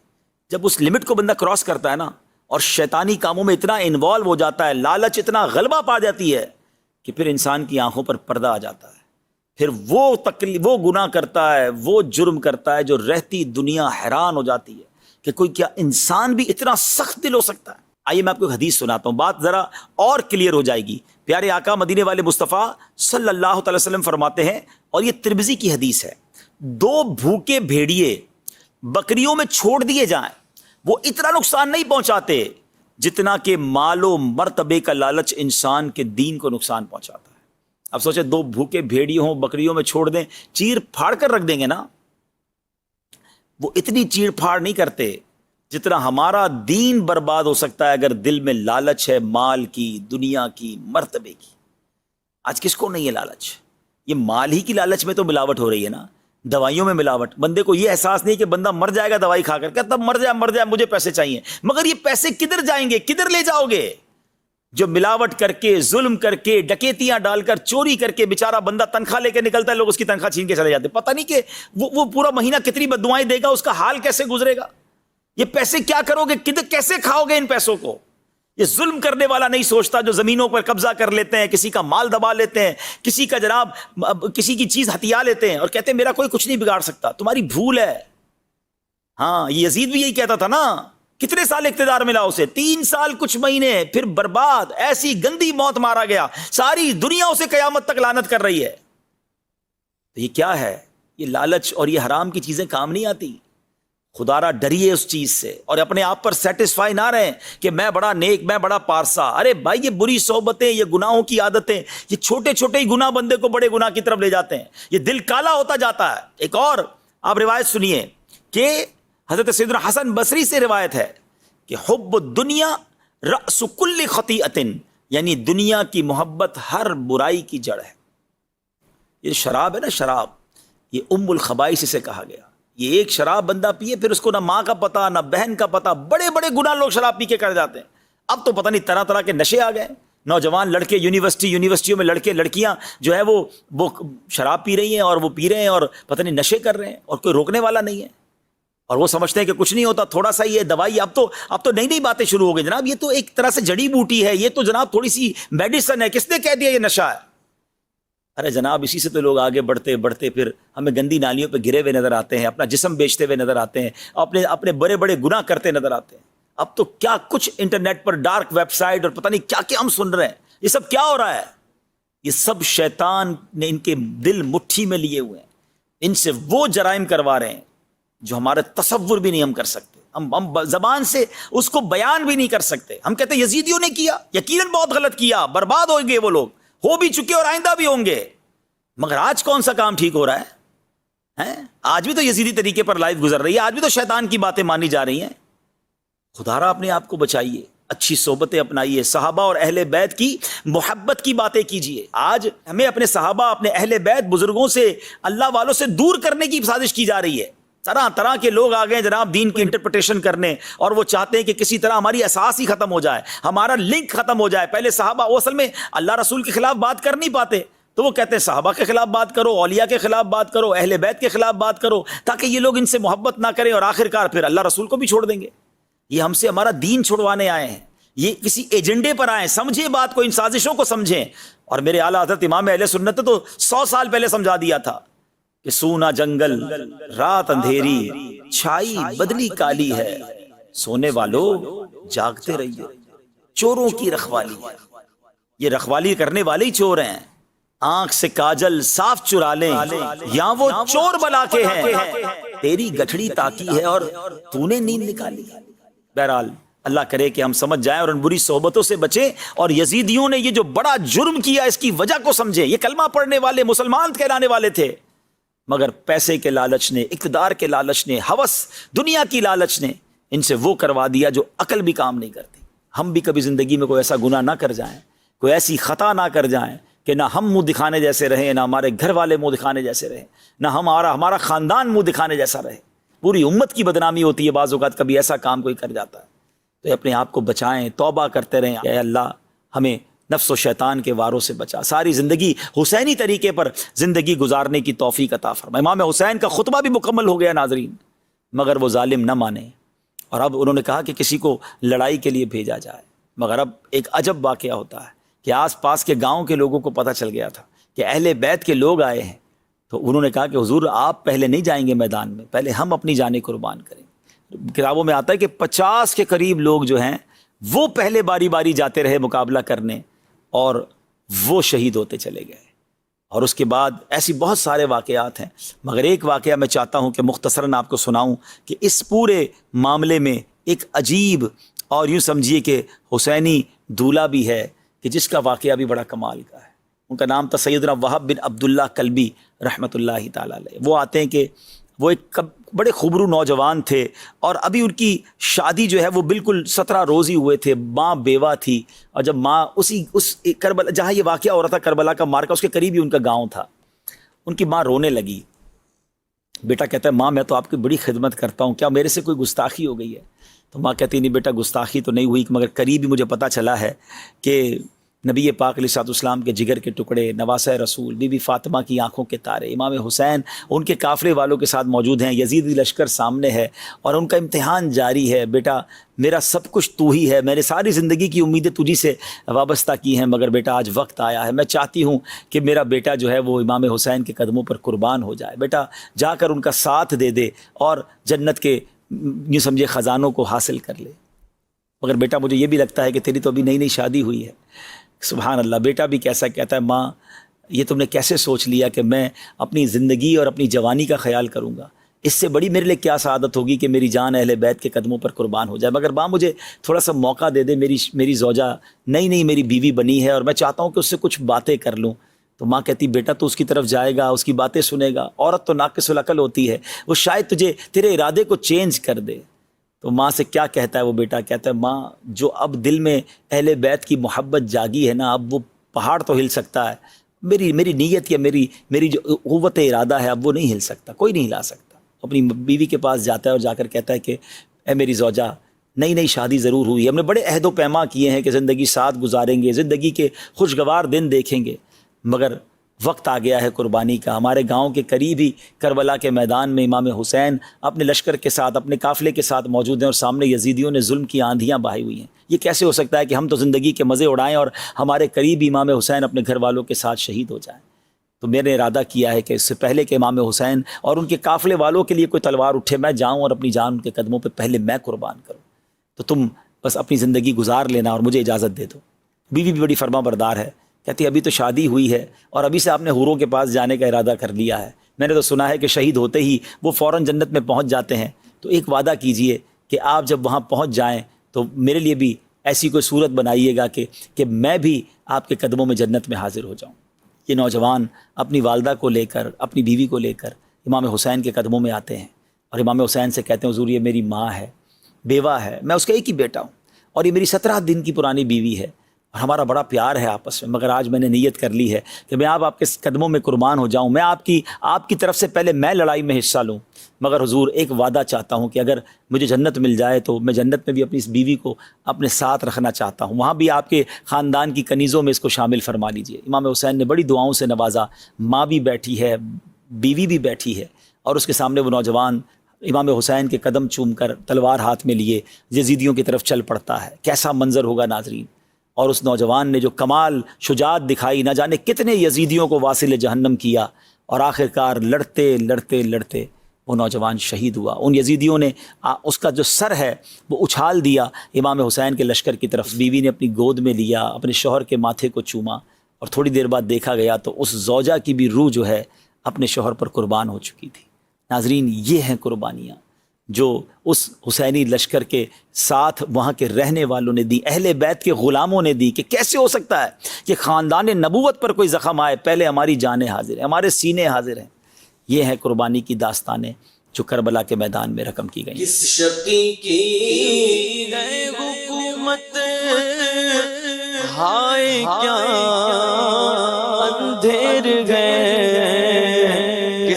جب اس لمٹ کو بندہ کراس کرتا ہے نا اور شیطانی کاموں میں اتنا انوالو ہو جاتا ہے، لالچ اتنا غلبہ پا جاتی ہے کہ پھر انسان کی آنکھوں پر پردہ آ جاتا ہے. پھر وہ گناہ کرتا ہے، وہ جرم کرتا ہے جو رہتی دنیا حیران ہو جاتی ہے کہ کوئی کیا انسان بھی اتنا سخت دل ہو سکتا ہے. آئیے میں آپ کو ایک حدیث سناتا ہوں، بات ذرا اور کلیئر ہو جائے گی. پیارے آقا مدینے والے مصطفیٰ صلی اللہ تعالی وسلم فرماتے ہیں، اور یہ ترمذی کی حدیث ہے، 2 بھوکے بھیڑیے بکریوں میں چھوڑ دیے جائیں، وہ اتنا نقصان نہیں پہنچاتے جتنا کہ مال و مرتبے کا لالچ انسان کے دین کو نقصان پہنچاتا ہے. اب سوچیں 2 بھوکے بھیڑیے ہوں، بکریوں میں چھوڑ دیں، چیر پھاڑ کر رکھ دیں گے نا. وہ اتنی چیر پھاڑ نہیں کرتے جتنا ہمارا دین برباد ہو سکتا ہے اگر دل میں لالچ ہے، مال کی، دنیا کی، مرتبے کی. آج کس کو نہیں ہے لالچ؟ یہ مال ہی کی لالچ میں تو ملاوٹ ہو رہی ہے نا، دوائیوں میں ملاوٹ. بندے کو یہ احساس نہیں کہ بندہ مر جائے گا دوائی کھا کر، کہتا مر جائے مجھے پیسے چاہیے. مگر یہ پیسے کدھر جائیں گے، کدھر لے جاؤ گے؟ جو ملاوٹ کر کے، ظلم کر کے، ڈکیتیاں ڈال کر، چوری کر کے بیچارہ بندہ تنخواہ لے کے نکلتا ہے، لوگ اس کی تنخواہ چھین کے چلے جاتے، پتہ نہیں کہ وہ پورا مہینہ کتنی بددعائیں دے گا، اس کا حال کیسے گزرے گا. یہ پیسے کیا کرو گے، کیسے کھاؤ گے ان پیسوں کو؟ یہ ظلم کرنے والا نہیں سوچتا جو زمینوں پر قبضہ کر لیتے ہیں، کسی کا مال دبا لیتے ہیں، کسی کا جناب کسی کی چیز ہتھیا لیتے ہیں اور کہتے ہیں میرا کوئی کچھ نہیں بگاڑ سکتا. تمہاری بھول ہے. ہاں یہ یزید بھی یہی کہتا تھا نا. کتنے سال اقتدار ملا اسے؟ 3 سال کچھ مہینے، پھر برباد، ایسی گندی موت مارا گیا. ساری دنیا اسے قیامت تک لعنت کر رہی ہے. تو یہ کیا ہے؟ یہ لالچ اور یہ حرام کی چیزیں کام نہیں آتی. خدا را ڈریے اس چیز سے اور اپنے آپ پر سیٹسفائی نہ رہیں کہ میں بڑا نیک، میں بڑا پارسا. ارے بھائی یہ بری صحبتیں، یہ گناہوں کی عادتیں، یہ چھوٹے چھوٹے ہی گناہ بندے کو بڑے گناہ کی طرف لے جاتے ہیں. یہ دل کالا ہوتا جاتا ہے. ایک اور آپ روایت سنیے کہ حضرت سیدنا حسن بصری سے روایت ہے کہ حب الدنیا رأس کل خطیئۃ، یعنی دنیا کی محبت ہر برائی کی جڑ ہے. یہ شراب ہے نا، شراب، یہ ام الخبائث سے کہا گیا. یہ ایک شراب بندہ پیے، پھر اس کو نہ ماں کا پتہ نہ بہن کا پتہ. بڑے بڑے گناہ لوگ شراب پی کے کر جاتے ہیں. اب تو پتہ نہیں طرح طرح کے نشے آ گئے. نوجوان لڑکے یونیورسٹیوں میں لڑکے لڑکیاں جو ہے وہ شراب پی رہی ہیں اور وہ پی رہے ہیں اور پتہ نہیں نشے کر رہے ہیں اور کوئی روکنے والا نہیں ہے. اور وہ سمجھتے ہیں کہ کچھ نہیں ہوتا، تھوڑا سا ہی ہے دوائی. اب تو نئی نئی باتیں شروع ہو گئی جناب. یہ تو ایک طرح سے جڑی بوٹی ہے، یہ تو جناب تھوڑی سی میڈیسن ہے. کس نے کہہ دیا یہ نشہ ہے؟ ارے جناب اسی سے تو لوگ آگے بڑھتے بڑھتے پھر ہمیں گندی نالیوں پہ گرے ہوئے نظر آتے ہیں، اپنا جسم بیچتے ہوئے نظر آتے ہیں، اپنے بڑے بڑے گناہ کرتے نظر آتے ہیں. اب تو کیا کچھ انٹرنیٹ پر ڈارک ویب سائٹ اور پتہ نہیں کیا کیا ہم سن رہے ہیں. یہ سب کیا ہو رہا ہے؟ یہ سب شیطان نے ان کے دل مٹھی میں لیے ہوئے ہیں. ان سے وہ جرائم کروا رہے ہیں جو ہمارے تصور بھی نہیں ہم کر سکتے. ہم زبان سے اس کو بیان بھی نہیں کر سکتے. ہم کہتے ہیں یزیدیوں نے کیا، یقیناً بہت غلط کیا، برباد ہو گئے وہ لوگ، ہو بھی چکے اور آئندہ بھی ہوں گے. مگر آج کون سا کام ٹھیک ہو رہا ہے؟ آج بھی تو یزیدی طریقے پر لائف گزر رہی ہے، آج بھی تو شیطان کی باتیں مانی جا رہی ہیں. خدا را اپنے آپ کو بچائیے، اچھی صحبتیں اپنائیے، صحابہ اور اہل بیت کی محبت کی باتیں کیجیے. آج ہمیں اپنے صحابہ، اپنے اہل بیت بزرگوں سے، اللہ والوں سے دور کرنے کی سازش کی جا رہی ہے. طرح طرح کے لوگ آ گئے جناب دین کی انٹرپریٹیشن کرنے، اور وہ چاہتے ہیں کہ کسی طرح ہماری اساس ہی ختم ہو جائے، ہمارا لنک ختم ہو جائے. پہلے صحابہ وہ اصل میں اللہ رسول کے خلاف بات کر نہیں پاتے، تو وہ کہتے ہیں صحابہ کے خلاف بات کرو، اولیاء کے خلاف بات کرو، اہل بیت کے خلاف بات کرو، تاکہ یہ لوگ ان سے محبت نہ کریں اور آخرکار پھر اللہ رسول کو بھی چھوڑ دیں گے. یہ ہم سے ہمارا دین چھڑوانے آئے ہیں، یہ کسی ایجنڈے پر آئے. سمجھیں بات کو، ان سازشوں کو سمجھیں. اور میرے اعلیٰ حضرت امام اہل سنت نے تو 100 سال پہلے سمجھا دیا تھا کہ سونا جنگل، رات اندھیری، چھائی بدلی کالی ہے، سونے والوں جاگتے رہیے، چوروں کی رکھوالی ہے. یہ رکھوالی کرنے والے ہی چور ہیں. آنکھ سے کاجل صاف چرا لیں یا وہ چور بلا کے ہیں، تیری گٹھڑی تاکی ہے اور تو نے نیند نکالی. بہرحال اللہ کرے کہ ہم سمجھ جائیں اور ان بری صحبتوں سے بچیں، اور یزیدیوں نے یہ جو بڑا جرم کیا اس کی وجہ کو سمجھیں. یہ کلمہ پڑھنے والے، مسلمان کہلانے والے تھے، مگر پیسے کے لالچ نے، اقتدار کے لالچ نے، ہوس دنیا کی لالچ نے ان سے وہ کروا دیا جو عقل بھی کام نہیں کرتی. ہم بھی کبھی زندگی میں کوئی ایسا گناہ نہ کر جائیں، کوئی ایسی خطا نہ کر جائیں کہ نہ ہم منہ دکھانے جیسے رہیں، نہ ہمارے گھر والے منہ دکھانے جیسے رہیں، نہ ہمارا خاندان منہ دکھانے جیسا رہے. پوری امت کی بدنامی ہوتی ہے بعض اوقات کبھی ایسا کام کوئی کر جاتا ہے. تو اپنے آپ کو بچائیں، توبہ کرتے رہیں. اے اللہ ہمیں نفس و شیطان کے واروں سے بچا، ساری زندگی حسینی طریقے پر زندگی گزارنے کی توفیق عطا فرما. امام حسین کا خطبہ بھی مکمل ہو گیا ناظرین، مگر وہ ظالم نہ مانے اور اب انہوں نے کہا کہ کسی کو لڑائی کے لیے بھیجا جائے. مگر اب ایک عجب واقعہ ہوتا ہے کہ آس پاس کے گاؤں کے لوگوں کو پتہ چل گیا تھا کہ اہل بیت کے لوگ آئے ہیں. تو انہوں نے کہا کہ حضور آپ پہلے نہیں جائیں گے میدان میں، پہلے ہم اپنی جانیں قربان کریں. کتابوں میں آتا ہے کہ 50 کے قریب لوگ جو ہیں وہ پہلے باری باری جاتے رہے مقابلہ کرنے اور وہ شہید ہوتے چلے گئے. اور اس کے بعد ایسی بہت سارے واقعات ہیں، مگر ایک واقعہ میں چاہتا ہوں کہ مختصراً آپ کو سناؤں کہ اس پورے معاملے میں ایک عجیب اور یوں سمجھیے کہ حسینی دولہا بھی ہے کہ جس کا واقعہ بھی بڑا کمال کا ہے. ان کا نام تھا سیدنا وہب بن عبداللہ کلبی رحمۃ اللہ تعالی علیہ. وہ آتے ہیں کہ وہ ایک بڑے خوبرو نوجوان تھے اور ابھی ان کی شادی جو ہے وہ بالکل 17 روز ہی ہوئے تھے. ماں بیوہ تھی اور جب ماں اس کربلا جہاں یہ واقعہ ہو رہا تھا کربلا کا مارکا اس کے قریب ہی ان کا گاؤں تھا. ان کی ماں رونے لگی. بیٹا کہتا ہے ماں میں تو آپ کی بڑی خدمت کرتا ہوں، کیا میرے سے کوئی گستاخی ہو گئی ہے؟ تو ماں کہتی نہیں بیٹا گستاخی تو نہیں ہوئی، مگر قریب ہی مجھے پتہ چلا ہے کہ نبی پاک علیہ الصلوۃ والسلام کے جگر کے ٹکڑے، نواسہ رسول، بی بی فاطمہ کی آنکھوں کے تارے، امام حسین ان کے قافلے والوں کے ساتھ موجود ہیں، یزیدی لشکر سامنے ہے اور ان کا امتحان جاری ہے. بیٹا میرا سب کچھ تو ہی ہے، میں نے ساری زندگی کی امیدیں تجھی سے وابستہ کی ہیں، مگر بیٹا آج وقت آیا ہے، میں چاہتی ہوں کہ میرا بیٹا جو ہے وہ امام حسین کے قدموں پر قربان ہو جائے. بیٹا جا کر ان کا ساتھ دے دے اور جنت کے یوں سمجھے خزانوں کو حاصل کر لے. مگر بیٹا مجھے یہ بھی لگتا ہے کہ تیری تو ابھی نئی نئی شادی ہوئی ہے. سبحان اللہ. بیٹا بھی کیسا کہتا ہے ماں یہ تم نے کیسے سوچ لیا کہ میں اپنی زندگی اور اپنی جوانی کا خیال کروں گا؟ اس سے بڑی میرے لیے کیا سعادت ہوگی کہ میری جان اہل بیت کے قدموں پر قربان ہو جائے. مگر ماں مجھے تھوڑا سا موقع دے دے، میری زوجہ نئی میری بیوی بنی ہے اور میں چاہتا ہوں کہ اس سے کچھ باتیں کر لوں. تو ماں کہتی بیٹا تو اس کی طرف جائے گا، اس کی باتیں سنے گا، عورت تو ناقص العقل ہوتی ہے، وہ شاید تیرے ارادے کو چینج کر دے. تو ماں سے کیا کہتا ہے وہ بیٹا؟ کہتا ہے ماں جو اب دل میں اہل بیت کی محبت جاگی ہے نا، اب وہ پہاڑ تو ہل سکتا ہے، میری نیت یا میری جو قوت ارادہ ہے اب وہ نہیں ہل سکتا، کوئی نہیں ہلا سکتا. اپنی بیوی کے پاس جاتا ہے اور جا کر کہتا ہے کہ اے میری زوجہ نئی شادی ضرور ہوئی ہے، ہم نے بڑے عہد و پیما کیے ہیں کہ زندگی ساتھ گزاریں گے، زندگی کے خوشگوار دن دیکھیں گے، مگر وقت آ گیا ہے قربانی کا. ہمارے گاؤں کے قریب ہی کربلا کے میدان میں امام حسین اپنے لشکر کے ساتھ اپنے قافلے کے ساتھ موجود ہیں اور سامنے یزیدیوں نے ظلم کی آندھیاں بہائی ہوئی ہیں. یہ کیسے ہو سکتا ہے کہ ہم تو زندگی کے مزے اڑائیں اور ہمارے قریب امام حسین اپنے گھر والوں کے ساتھ شہید ہو جائیں؟ تو میں نے ارادہ کیا ہے کہ اس سے پہلے کہ امام حسین اور ان کے قافلے والوں کے لیے کوئی تلوار اٹھے، میں جاؤں اور اپنی جان ان کے قدموں پہ پہلے میں قربان کروں. تو تم بس اپنی زندگی گزار لینا اور مجھے اجازت دے دو. بیوی بھی بڑی فرما بردار ہے، کہتی ابھی تو شادی ہوئی ہے اور ابھی سے آپ نے حوروں کے پاس جانے کا ارادہ کر لیا ہے. میں نے تو سنا ہے کہ شہید ہوتے ہی وہ فوراً جنت میں پہنچ جاتے ہیں. تو ایک وعدہ کیجئے کہ آپ جب وہاں پہنچ جائیں تو میرے لیے بھی ایسی کوئی صورت بنائیے گا کہ میں بھی آپ کے قدموں میں جنت میں حاضر ہو جاؤں. یہ نوجوان اپنی والدہ کو لے کر، اپنی بیوی کو لے کر امام حسین کے قدموں میں آتے ہیں اور امام حسین سے کہتے ہیں حضور یہ میری ماں ہے، بیوہ ہے، میں اس کا ایک ہی بیٹا ہوں اور یہ میری 17 دن کی پرانی بیوی ہے اور ہمارا بڑا پیار ہے آپس میں، مگر آج میں نے نیت کر لی ہے کہ میں آپ کے قدموں میں قربان ہو جاؤں. میں آپ کی طرف سے پہلے میں لڑائی میں حصہ لوں، مگر حضور ایک وعدہ چاہتا ہوں کہ اگر مجھے جنت مل جائے تو میں جنت میں بھی اپنی اس بیوی کو اپنے ساتھ رکھنا چاہتا ہوں، وہاں بھی آپ کے خاندان کی کنیزوں میں اس کو شامل فرما لیجئے. امام حسین نے بڑی دعاؤں سے نوازا، ماں بھی بیٹھی ہے، بیوی بھی بیٹھی ہے اور اس کے سامنے وہ نوجوان امام حسین کے قدم چوم کر تلوار ہاتھ میں لیے یزیدیوں کی طرف چل پڑتا ہے. کیسا منظر ہوگا ناظرین. اور اس نوجوان نے جو کمال شجاعت دکھائی، نہ جانے کتنے یزیدیوں کو واصل جہنم کیا اور آخرکار لڑتے وہ نوجوان شہید ہوا. ان یزیدیوں نے اس کا جو سر ہے وہ اچھال دیا امام حسین کے لشکر کی طرف. بیوی نے اپنی گود میں لیا، اپنے شوہر کے ماتھے کو چوما اور تھوڑی دیر بعد دیکھا گیا تو اس زوجہ کی بھی روح جو ہے اپنے شوہر پر قربان ہو چکی تھی. ناظرین یہ ہیں قربانیاں جو اس حسینی لشکر کے ساتھ وہاں کے رہنے والوں نے دی، اہل بیت کے غلاموں نے دی. کہ کیسے ہو سکتا ہے کہ خاندان نبوت پر کوئی زخم آئے، پہلے ہماری جانیں حاضر ہیں، ہمارے سینے حاضر ہیں. یہ ہے قربانی کی داستانیں جو کربلا کے میدان میں رقم کی گئی. کس شقی کی ہے حکومت، ہائے کیا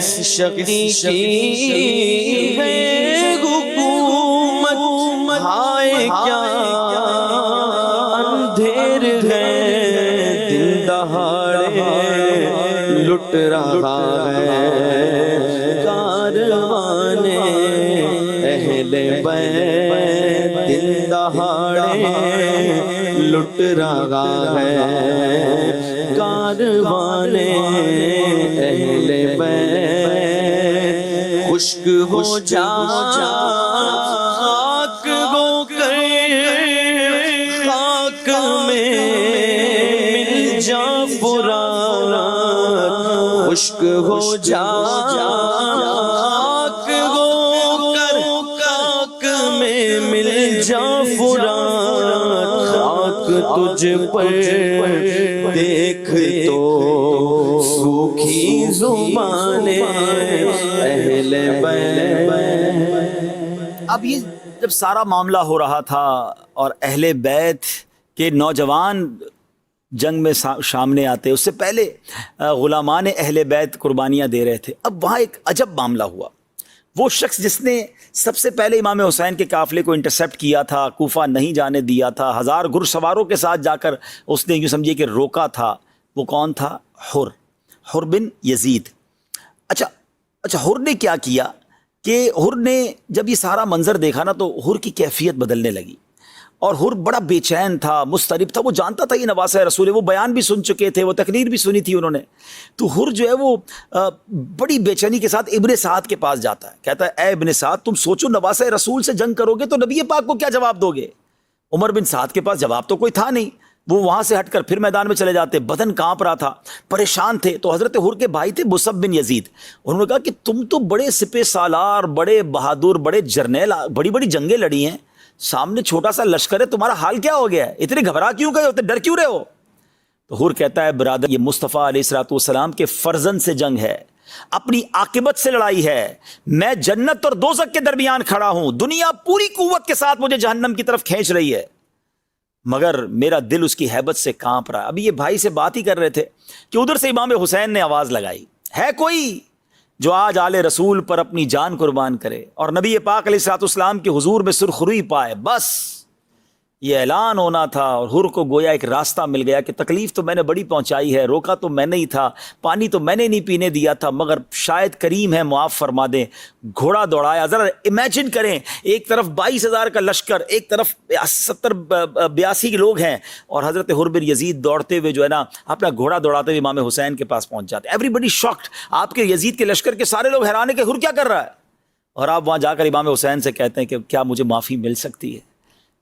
کس شقی کی ہے حکومت، ہائے کیا اندھیر ہے، دن دہاڑے لٹ رہا ہے کاروان اہل بیت، دن دہاڑے لٹ رہا ہے کاروان اہل بیت، خشک ہو جا خاک ہو کر خاک میں مل جا فرات، خشک ہو جا خاک ہو کر خاک میں مل جا فرات، خاک تجھ پر دیکھ تو سوکھی زبان اہل بیت۔ اب یہ جب سارا معاملہ ہو رہا تھا اور اہل بیت کے نوجوان جنگ میں سامنے آتے، اس سے پہلے غلامان اہل بیت قربانیاں دے رہے تھے، اب وہاں ایک عجب معاملہ ہوا۔ وہ شخص جس نے سب سے پہلے امام حسین کے قافلے کو انٹرسیپٹ کیا تھا، کوفہ نہیں جانے دیا تھا، 1000 گھڑ سواروں کے ساتھ جا کر اس نے یوں سمجھیے کہ روکا تھا، وہ کون تھا؟ حر بن یزید۔ اچھا حر نے کیا کیا کہ حر نے جب یہ سارا منظر دیکھا نا تو حر کی کیفیت بدلنے لگی، اور حر بڑا بے چین تھا، مضطرب تھا، وہ جانتا تھا یہ نواسہ رسول ہے، وہ بیان بھی سن چکے تھے، وہ تقریر بھی سنی تھی انہوں نے۔ تو حر جو ہے وہ بڑی بے چینی کے ساتھ ابن سعد کے پاس جاتا ہے، کہتا ہے اے ابن سعد، تم سوچو نواسہ رسول سے جنگ کرو گے تو نبی پاک کو کیا جواب دو گے؟ عمر بن سعد کے پاس جواب تو کوئی تھا نہیں، وہ وہاں سے ہٹ کر پھر میدان میں چلے جاتے، بدن کانپ رہا تھا، پریشان تھے۔ تو حضرت حر کے بھائی تھے مصعب بن یزید، انہوں نے کہا کہ تم تو بڑے سپہ سالار، بڑے بہادر، بڑے جرنیل، بڑی بڑی جنگیں لڑی ہیں، سامنے چھوٹا سا لشکر ہے، تمہارا حال کیا ہو گیا ہے؟ اتنے گھبرا کیوں گئے ہوتے، ڈر کیوں رہے ہو؟ تو حر کہتا ہے برادر، یہ مصطفیٰ علیہ الصلوۃ والسلام کے فرزند سے جنگ ہے، اپنی عاقبت سے لڑائی ہے، میں جنت اور دوزخ کے درمیان کھڑا ہوں، دنیا پوری قوت کے ساتھ مجھے جہنم کی طرف کھینچ رہی ہے، مگر میرا دل اس کی ہیبت سے کانپ رہا ہے۔ ابھی یہ بھائی سے بات ہی کر رہے تھے کہ ادھر سے امام حسین نے آواز لگائی، ہے کوئی جو آج آل رسول پر اپنی جان قربان کرے اور نبی پاک علیہ الصلوۃ والسلام کے حضور میں سرخروئی پائے؟ بس یہ اعلان ہونا تھا، اور حر کو گویا ایک راستہ مل گیا کہ تکلیف تو میں نے بڑی پہنچائی ہے، روکا تو میں نہیں تھا، پانی تو میں نے نہیں پینے دیا تھا، مگر شاید کریم ہے معاف فرما دیں۔ گھوڑا دوڑایا، ذرا امیجن کریں، ایک طرف 22,000 کا لشکر، ایک طرف 82 لوگ ہیں، اور حضرت حر بن یزید دوڑتے ہوئے جو ہے نا اپنا گھوڑا دوڑاتے ہوئے امام حسین کے پاس پہنچ جاتے۔ ایوری بڈی شاکڈ، آپ کے یزید کے لشکر کے سارے لوگ حیران ہیں کہ حر کیا کر رہا ہے، اور آپ وہاں جا کر امام حسین سے کہتے ہیں کہ کیا مجھے معافی مل سکتی ہے؟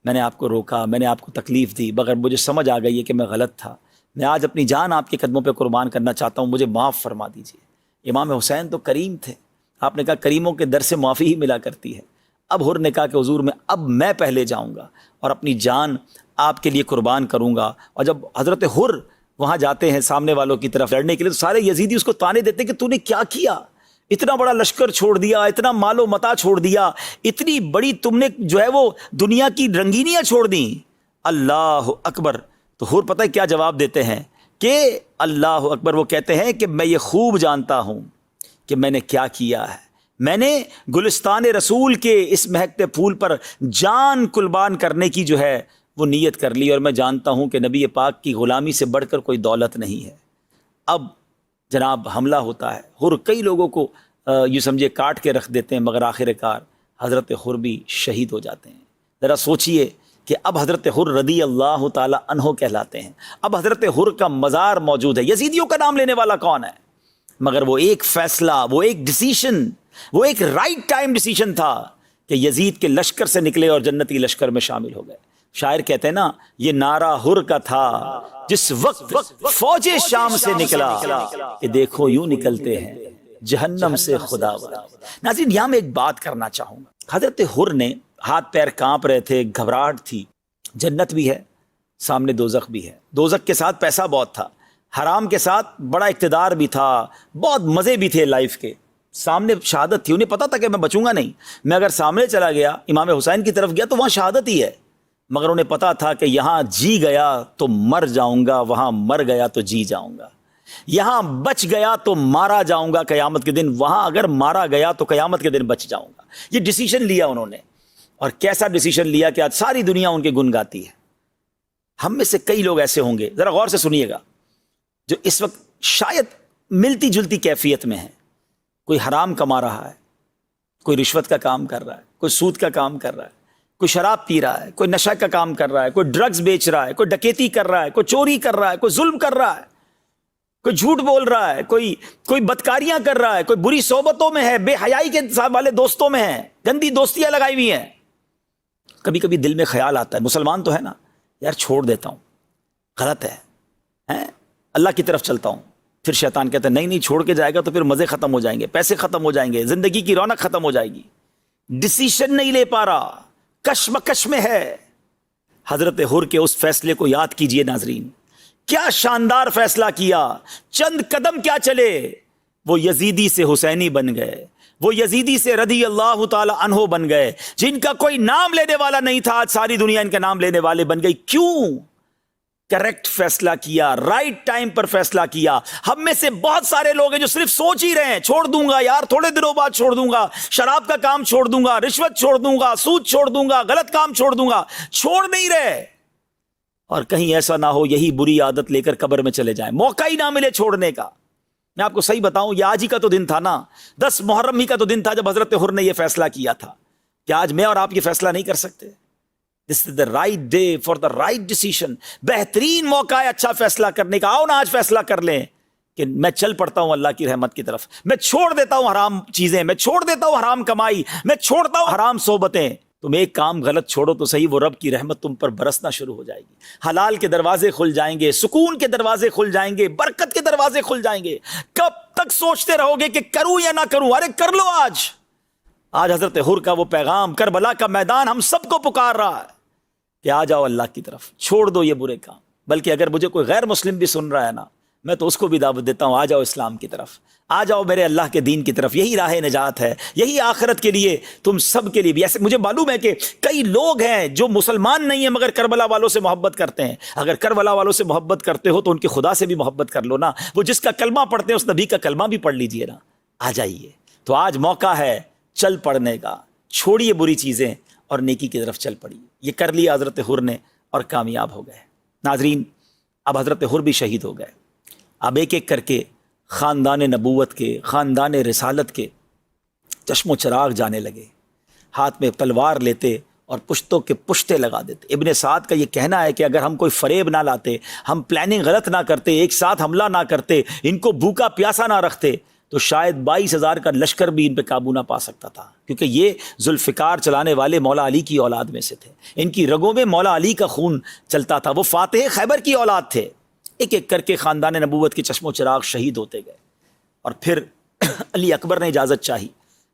میں نے آپ کو روکا، میں نے آپ کو تکلیف دی، مگر مجھے سمجھ آ گئی ہے کہ میں غلط تھا، میں آج اپنی جان آپ کے قدموں پہ قربان کرنا چاہتا ہوں، مجھے معاف فرما دیجیے۔ امام حسین تو کریم تھے، آپ نے کہا کریموں کے در سے معافی ہی ملا کرتی ہے۔ اب حر نے کہا کہ حضور اب میں پہلے جاؤں گا اور اپنی جان آپ کے لیے قربان کروں گا۔ اور جب حضرت حر وہاں جاتے ہیں سامنے والوں کی طرف لڑنے کے لیے، تو سارے یزیدی اس کو تانے دیتے کہ تو نے کیا کیا، اتنا بڑا لشکر چھوڑ دیا، اتنا مال و متا چھوڑ دیا، اتنی بڑی تم نے جو ہے وہ دنیا کی رنگینیاں چھوڑ دیں۔ اللہ اکبر۔ تو حر پتہ ہے کیا جواب دیتے ہیں کہ اللہ اکبر، وہ کہتے ہیں کہ میں یہ خوب جانتا ہوں کہ میں نے کیا کیا ہے، میں نے گلستان رسول کے اس مہکتے پھول پر جان قربان کرنے کی جو ہے وہ نیت کر لی، اور میں جانتا ہوں کہ نبی پاک کی غلامی سے بڑھ کر کوئی دولت نہیں ہے۔ اب جناب حملہ ہوتا ہے، حر کئی لوگوں کو یوں سمجھے کاٹ کے رکھ دیتے ہیں، مگر آخر کار حضرت حر بھی شہید ہو جاتے ہیں۔ ذرا سوچئے کہ اب حضرت حر رضی اللہ تعالی عنہ کہلاتے ہیں، اب حضرت حر کا مزار موجود ہے۔ یزیدیوں کا نام لینے والا کون ہے؟ مگر وہ ایک فیصلہ، وہ ایک ڈیسیشن، وہ ایک رائٹ ٹائم ڈیسیشن تھا کہ یزید کے لشکر سے نکلے اور جنتی لشکر میں شامل ہو گئے۔ شاعر کہتے ہیں نا، یہ نعرہ حر کا تھا جس وقت فوج شام سے نکلا، کہ دیکھو یوں نکلتے ہیں جہنم سے خدا وار۔ ناظرین، یہاں میں ایک بات کرنا چاہوں گا، حضرت حر نے ہاتھ پیر کانپ رہے تھے، گھبراہٹ تھی، جنت بھی ہے سامنے دوزخ بھی ہے، دوزخ کے ساتھ پیسہ بہت تھا، حرام کے ساتھ بڑا اقتدار بھی تھا، بہت مزے بھی تھے لائف کے، سامنے شہادت تھی، انہیں پتا تھا کہ میں بچوں گا نہیں، میں اگر سامنے چلا گیا امام حسین کی طرف گیا تو وہاں شہادت ہی ہے، مگر انہیں پتا تھا کہ یہاں جی گیا تو مر جاؤں گا، وہاں مر گیا تو جی جاؤں گا۔ یہاں بچ گیا تو مارا جاؤں گا قیامت کے دن، وہاں اگر مارا گیا تو قیامت کے دن بچ جاؤں گا. یہ ڈیسیشن لیا انہوں نے، اور کیسا ڈیسیشن لیا کہ آج ساری دنیا ان کے گن گاتی ہے. ہم میں سے کئی لوگ ایسے ہوں گے، ذرا غور سے سنیے گا، جو اس وقت شاید ملتی جلتی کیفیت میں ہے. کوئی حرام کما رہا ہے، کوئی رشوت کا کام کر رہا ہے، کوئی سود کا کام کر رہا ہے، کوئی شراب پی رہا ہے، کوئی نشہ کا کام کر رہا ہے، کوئی ڈرگز بیچ رہا ہے، کوئی ڈکیتی کر رہا ہے، کوئی چوری کر رہا ہے، کوئی ظلم کر رہا ہے، کوئی جھوٹ بول رہا ہے، کوئی بدکاریاں کر رہا ہے، کوئی بری صحبتوں میں ہے، بے حیائی کے والے دوستوں میں ہے، گندی دوستیاں لگائی ہوئی ہیں. کبھی کبھی دل میں خیال آتا ہے، مسلمان تو ہے نا یار، چھوڑ دیتا ہوں، غلط ہے، اللہ کی طرف چلتا ہوں. پھر شیطان کہتا ہے نہیں نہیں، چھوڑ کے جائے گا تو پھر مزے ختم ہو جائیں گے، پیسے ختم ہو جائیں گے، زندگی کی رونق ختم ہو جائے گی. ڈیسیشن نہیں لے پا رہا، کشمکش میں ہے. حضرت حر کے اس فیصلے کو یاد کیجئے ناظرین، کیا شاندار فیصلہ کیا. چند قدم کیا چلے، وہ یزیدی سے حسینی بن گئے، وہ یزیدی سے رضی اللہ تعالی عنہ بن گئے. جن کا کوئی نام لینے والا نہیں تھا، آج ساری دنیا ان کا نام لینے والے بن گئی. کیوں؟ کریکٹ فیصلہ کیا، رائٹ ٹائم پر فیصلہ کیا. ہم میں سے بہت سارے لوگ ہیں جو صرف سوچ ہی رہے ہیں، چھوڑ دوں گا یار، تھوڑے دنوں بعد چھوڑ دوں گا، شراب کا کام چھوڑ دوں گا، رشوت چھوڑ دوں گا، سود چھوڑ دوں گا، غلط کام چھوڑ دوں گا. چھوڑ نہیں رہے، اور کہیں ایسا نہ ہو یہی بری عادت لے کر قبر میں چلے جائیں، موقع ہی نہ ملے چھوڑنے کا. میں آپ کو صحیح بتاؤں، یہ آج ہی کا تو دن تھا نا، 10 محرم ہی کا تو دن تھا جب حضرت حر نے یہ فیصلہ کیا تھا. کیا آج میں اور آپ یہ فیصلہ نہیں کر سکتے؟ This is the right day for the right decision. بہترین موقع ہے اچھا فیصلہ کرنے کا. آؤ نا آج فیصلہ کر لیں کہ میں چل پڑتا ہوں اللہ کی رحمت کی طرف، میں چھوڑ دیتا ہوں حرام چیزیں، میں چھوڑ دیتا ہوں حرام کمائی، میں چھوڑتا ہوں حرام صحبتیں. تم ایک کام غلط چھوڑو تو صحیح، وہ رب کی رحمت تم پر برسنا شروع ہو جائے گی. حلال کے دروازے کھل جائیں گے، سکون کے دروازے کھل جائیں گے، برکت کے دروازے کھل جائیں گے. کب تک سوچتے رہو گے کہ کروں یا نہ کروں؟ ارے کر لو آج. آج حضرت حر کا وہ پیغام، کربلا کا میدان ہم سب کو پکار رہا ہے کہ آ جاؤ اللہ کی طرف، چھوڑ دو یہ برے کام. بلکہ اگر مجھے کوئی غیر مسلم بھی سن رہا ہے نا، میں تو اس کو بھی دعوت دیتا ہوں، آ جاؤ اسلام کی طرف، آ جاؤ میرے اللہ کے دین کی طرف. یہی راہ نجات ہے، یہی آخرت کے لیے تم سب کے لیے بھی. ایسے مجھے معلوم ہے کہ کئی لوگ ہیں جو مسلمان نہیں ہیں مگر کربلا والوں سے محبت کرتے ہیں. اگر کربلا والوں سے محبت کرتے ہو تو ان کے خدا سے بھی محبت کر لو نا. وہ جس کا کلمہ پڑھتے ہیں اس نبی کا کلمہ بھی پڑھ لیجئے نا. آ جائیے. تو آج موقع ہے چل پڑنے کا، چھوڑیے بری چیزیں اور نیکی کی طرف چل پڑیے. یہ کر لیا حضرت حر نے اور کامیاب ہو گئے. ناظرین، اب حضرت حر بھی شہید ہو گئے. اب ایک ایک کر کے خاندان نبوت کے، خاندان رسالت کے چشم و چراغ جانے لگے. ہاتھ میں تلوار لیتے اور پشتوں کے پشتے لگا دیتے. ابن سعد کا یہ کہنا ہے کہ اگر ہم کوئی فریب نہ لاتے، ہم پلاننگ غلط نہ کرتے، ایک ساتھ حملہ نہ کرتے، ان کو بھوکا پیاسا نہ رکھتے، تو شاید 22,000 کا لشکر بھی ان پہ قابو نہ پا سکتا تھا. کیونکہ یہ ذوالفقار چلانے والے مولا علی کی اولاد میں سے تھے. ان کی رگوں میں مولا علی کا خون چلتا تھا. وہ فاتح خیبر کی اولاد تھے. ایک ایک کر کے خاندان نبوت کے چشم و چراغ شہید ہوتے گئے. اور پھر علی اکبر نے اجازت چاہی.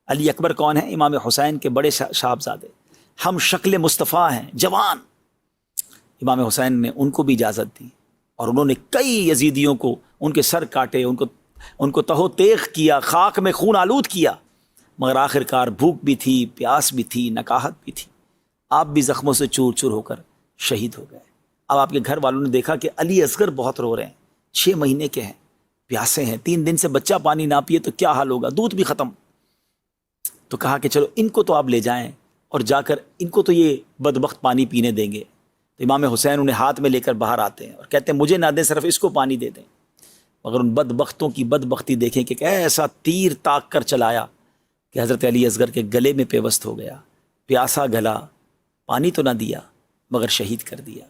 علی اکبر کون ہیں؟ امام حسین کے بڑے صاحبزادے، ہم شکل مصطفیٰ ہیں، جوان. امام حسین نے ان کو بھی اجازت دی، اور انہوں نے کئی یزیدیوں کو ان کے سر کاٹے، ان کو تہو تیغ کیا، خاک میں خون آلود کیا. مگر آخر کار بھوک بھی تھی، پیاس بھی تھی، نکاہت بھی تھی. آپ بھی زخموں سے چور چور ہو کر شہید ہو گئے. اب آپ کے گھر والوں نے دیکھا کہ علی اصغر بہت رو رہے ہیں، 6 مہینے کے ہیں، پیاسے ہیں، 3 دن سے بچہ پانی نہ پیے تو کیا حال ہوگا، دودھ بھی ختم. تو کہا کہ چلو ان کو تو آپ لے جائیں اور جا کر ان کو تو یہ بدبخت پانی پینے دیں گے. تو امام حسین انہیں ہاتھ میں لے کر باہر آتے ہیں اور کہتے ہیں مجھے نہ دیں، صرف اس کو پانی دے دیں. مگر ان بدبختوں کی بدبختی دیکھیں کہ ایسا تیر تاک کر چلایا کہ حضرت علی اصغر کے گلے میں پیوست ہو گیا. پیاسا گلا، پانی تو نہ دیا مگر شہید کر دیا.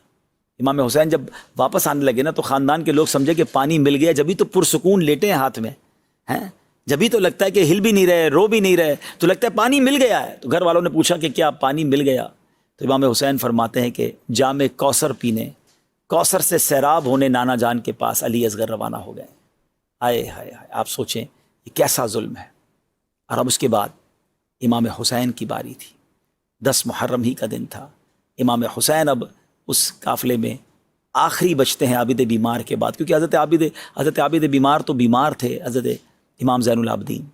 امام حسین جب واپس آنے لگے نا تو خاندان کے لوگ سمجھے کہ پانی مل گیا، جبھی تو پرسکون لیٹے ہیں ہاتھ میں ہیں، جبھی تو لگتا ہے کہ ہل بھی نہیں رہے، رو بھی نہیں رہے، تو لگتا ہے پانی مل گیا ہے. تو گھر والوں نے پوچھا کہ کیا پانی مل گیا؟ تو امام حسین فرماتے ہیں کہ جام کوثر پینے، کوثر سے سیراب ہونے نانا جان کے پاس علی اصغر روانہ ہو گئے. آئے ہائے ہائے، آپ سوچیں یہ کیسا ظلم ہے. اور اب اس کے بعد امام حسین کی باری تھی. 10 محرم ہی کا دن تھا. امام حسین اب اس قافلے میں آخری بچتے ہیں عابد بیمار کے بعد، کیونکہ حضرت عابد بیمار تو بیمار تھے. حضرت امام زین العابدین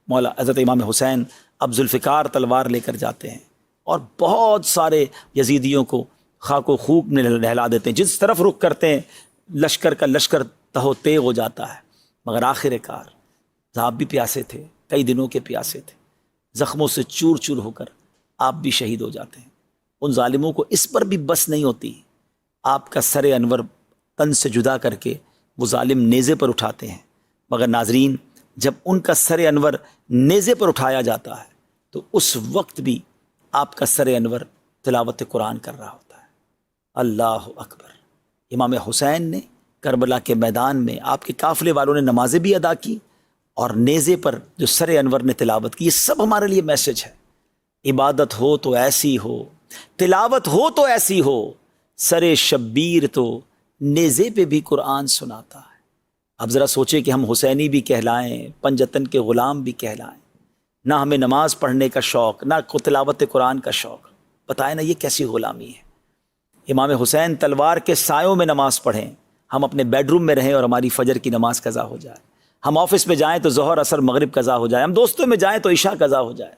مولا حضرت امام حسین اب ذوالفقار تلوار لے کر جاتے ہیں اور بہت سارے یزیدیوں کو خاک و خوب میں نہلا دیتے ہیں. جس طرف رخ کرتے ہیں لشکر کا لشکر تہو تیغ ہو جاتا ہے، مگر آخر کار آپ بھی پیاسے تھے، کئی دنوں کے پیاسے تھے، زخموں سے چور چور ہو کر آپ بھی شہید ہو جاتے ہیں۔ ان ظالموں کو اس پر بھی بس نہیں ہوتی، آپ کا سر انور تن سے جدا کر کے وہ ظالم نیزے پر اٹھاتے ہیں، مگر ناظرین جب ان کا سر انور نیزے پر اٹھایا جاتا ہے تو اس وقت بھی آپ کا سر انور تلاوت قرآن کر رہا ہوتا ہے۔ اللہ اکبر۔ امام حسین نے کربلا کے میدان میں آپ کے قافلے والوں نے نمازیں بھی ادا کی، اور نیزے پر جو سر انور نے تلاوت کی، یہ سب ہمارے لیے میسج ہے۔ عبادت ہو تو ایسی ہو، تلاوت ہو تو ایسی ہو، سر شبیر تو نیزے پہ بھی قرآن سناتا ہے۔ اب ذرا سوچیں کہ ہم حسینی بھی کہلائیں، پنجتن کے غلام بھی کہلائیں، نہ ہمیں نماز پڑھنے کا شوق، نہ تلاوت قرآن کا شوق، بتائیں نا یہ کیسی غلامی ہے۔ امام حسین تلوار کے سایوں میں نماز پڑھیں، ہم اپنے بیڈ روم میں رہیں اور ہماری فجر کی نماز قضا ہو جائے، ہم آفس میں جائیں تو ظہر عصر مغرب قضا ہو جائے، ہم دوستوں میں جائیں تو عشاء قضا ہو جائے۔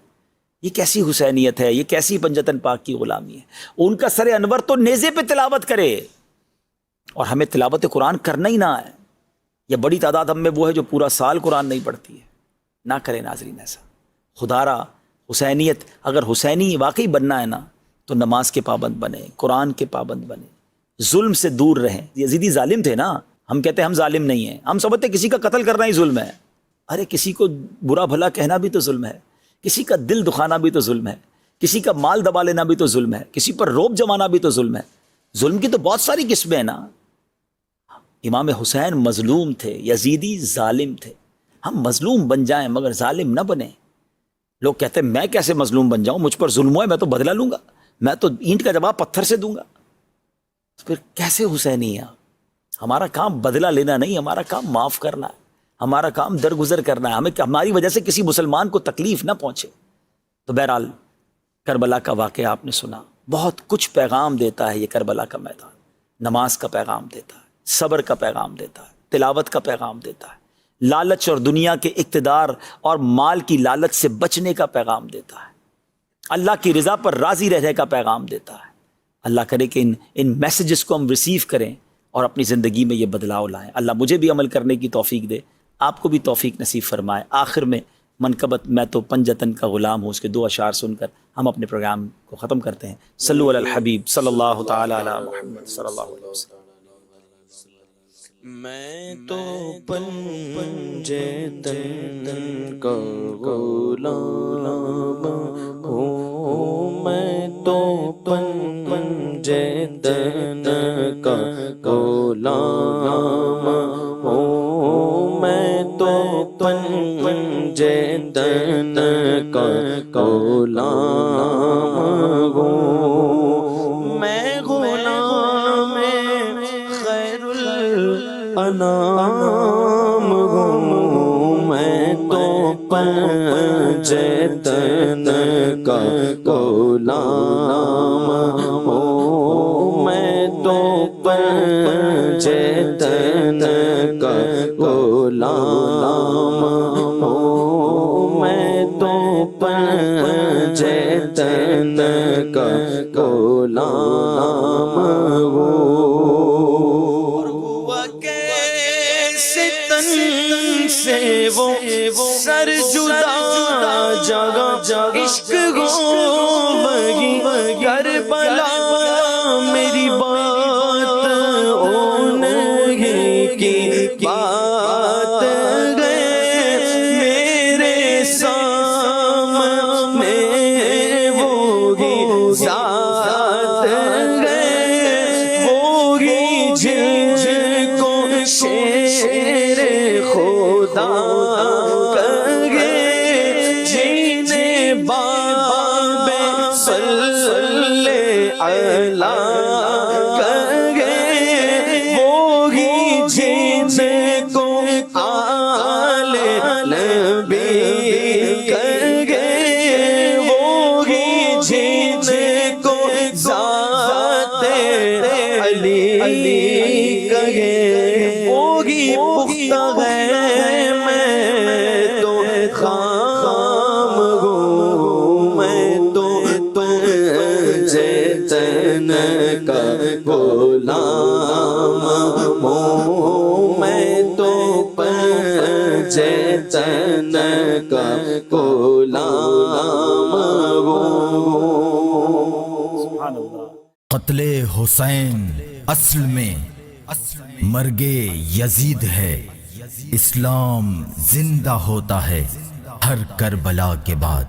یہ کیسی حسینیت ہے، یہ کیسی پنجتن پاک کی غلامی ہے۔ ان کا سر انور تو نیزے پہ تلاوت کرے اور ہمیں تلاوت قرآن کرنا ہی نہ ہے۔ یا بڑی تعداد ہم میں وہ ہے جو پورا سال قرآن نہیں پڑھتی ہے۔ نہ کرے ناظرین ایسا، خدا را حسینیت، اگر حسینی واقعی بننا ہے نا تو نماز کے پابند بنے، قرآن کے پابند بنے، ظلم سے دور رہیں۔ یزیدی ظالم تھے نا، ہم کہتے ہیں ہم ظالم نہیں ہیں، ہم سمجھتے کسی کا قتل کرنا ہی ظلم ہے۔ ارے کسی کو برا بھلا کہنا بھی تو ظلم ہے، کسی کا دل دکھانا بھی تو ظلم ہے، کسی کا مال دبا لینا بھی تو ظلم ہے، کسی پر روب جمانا بھی تو ظلم ہے۔ ظلم کی تو بہت ساری قسمیں ہیں نا۔ امام حسین مظلوم تھے، یزیدی ظالم تھے۔ ہم مظلوم بن جائیں مگر ظالم نہ بنیں۔ لوگ کہتے ہیں میں کیسے مظلوم بن جاؤں، مجھ پر ظلم ہوا ہے، میں تو بدلہ لوں گا، میں تو اینٹ کا جواب پتھر سے دوں گا۔ تو پھر کیسے حسینی ہیں؟ ہمارا کام بدلہ لینا نہیں، ہمارا کام معاف کرنا ہے، ہمارا کام درگزر کرنا ہے، ہمیں ہماری وجہ سے کسی مسلمان کو تکلیف نہ پہنچے۔ تو بہرحال کربلا کا واقعہ آپ نے سنا، بہت کچھ پیغام دیتا ہے یہ کربلا کا میدان۔ نماز کا پیغام دیتا ہے، صبر کا پیغام دیتا ہے، تلاوت کا پیغام دیتا ہے، لالچ اور دنیا کے اقتدار اور مال کی لالچ سے بچنے کا پیغام دیتا ہے، اللہ کی رضا پر راضی رہنے کا پیغام دیتا ہے۔ اللہ کرے کہ ان میسیجز کو ہم ریسیو کریں اور اپنی زندگی میں یہ بدلاؤ لائیں۔ اللہ مجھے بھی عمل کرنے کی توفیق دے، آپ کو بھی توفیق نصیب فرمائے۔ آخر میں منقبت میں تو پنجتن کا غلام ہوں، اس کے دو اشعار سن کر ہم اپنے پروگرام کو ختم کرتے ہیں۔ صلو علی الحبیب صلی اللہ تعالی علی محمد صلی اللہ علیہ وسلم۔ میں تو پنجتن کا غلام ہوں، میں تو پنجتن کا غلام ہوں، میں تو پنجتن کا غلام ہوں، میں غلام خیر الانام ہوں، میں تو پنجتن کا غلام ہوں، میں تو پنجتن کا غلام ہوں، میں تو پنجتن کا غلام ہوں۔ سے وہ سر جدا جگہ عشق گو بگی کربلا میری بات اونگی کی بات گئے میرے سامنے وہی ذات گئے، وہی جن کو شیر خدا کہے، جنہیں باب صلی اللہ کہے، وہی جن کو آل نبی کہے، وہی جن کو ذات علی کہے، وہی پختہ ہے میں تو خام ہوں، میں تو پنجتن کا غلام ہوں، میں تن کا غلام وہ سبحان اللہ. قتل حسین اصل میں مرگ یزید ہے. اسلام زندہ ہوتا ہے ہر کربلا کے بعد.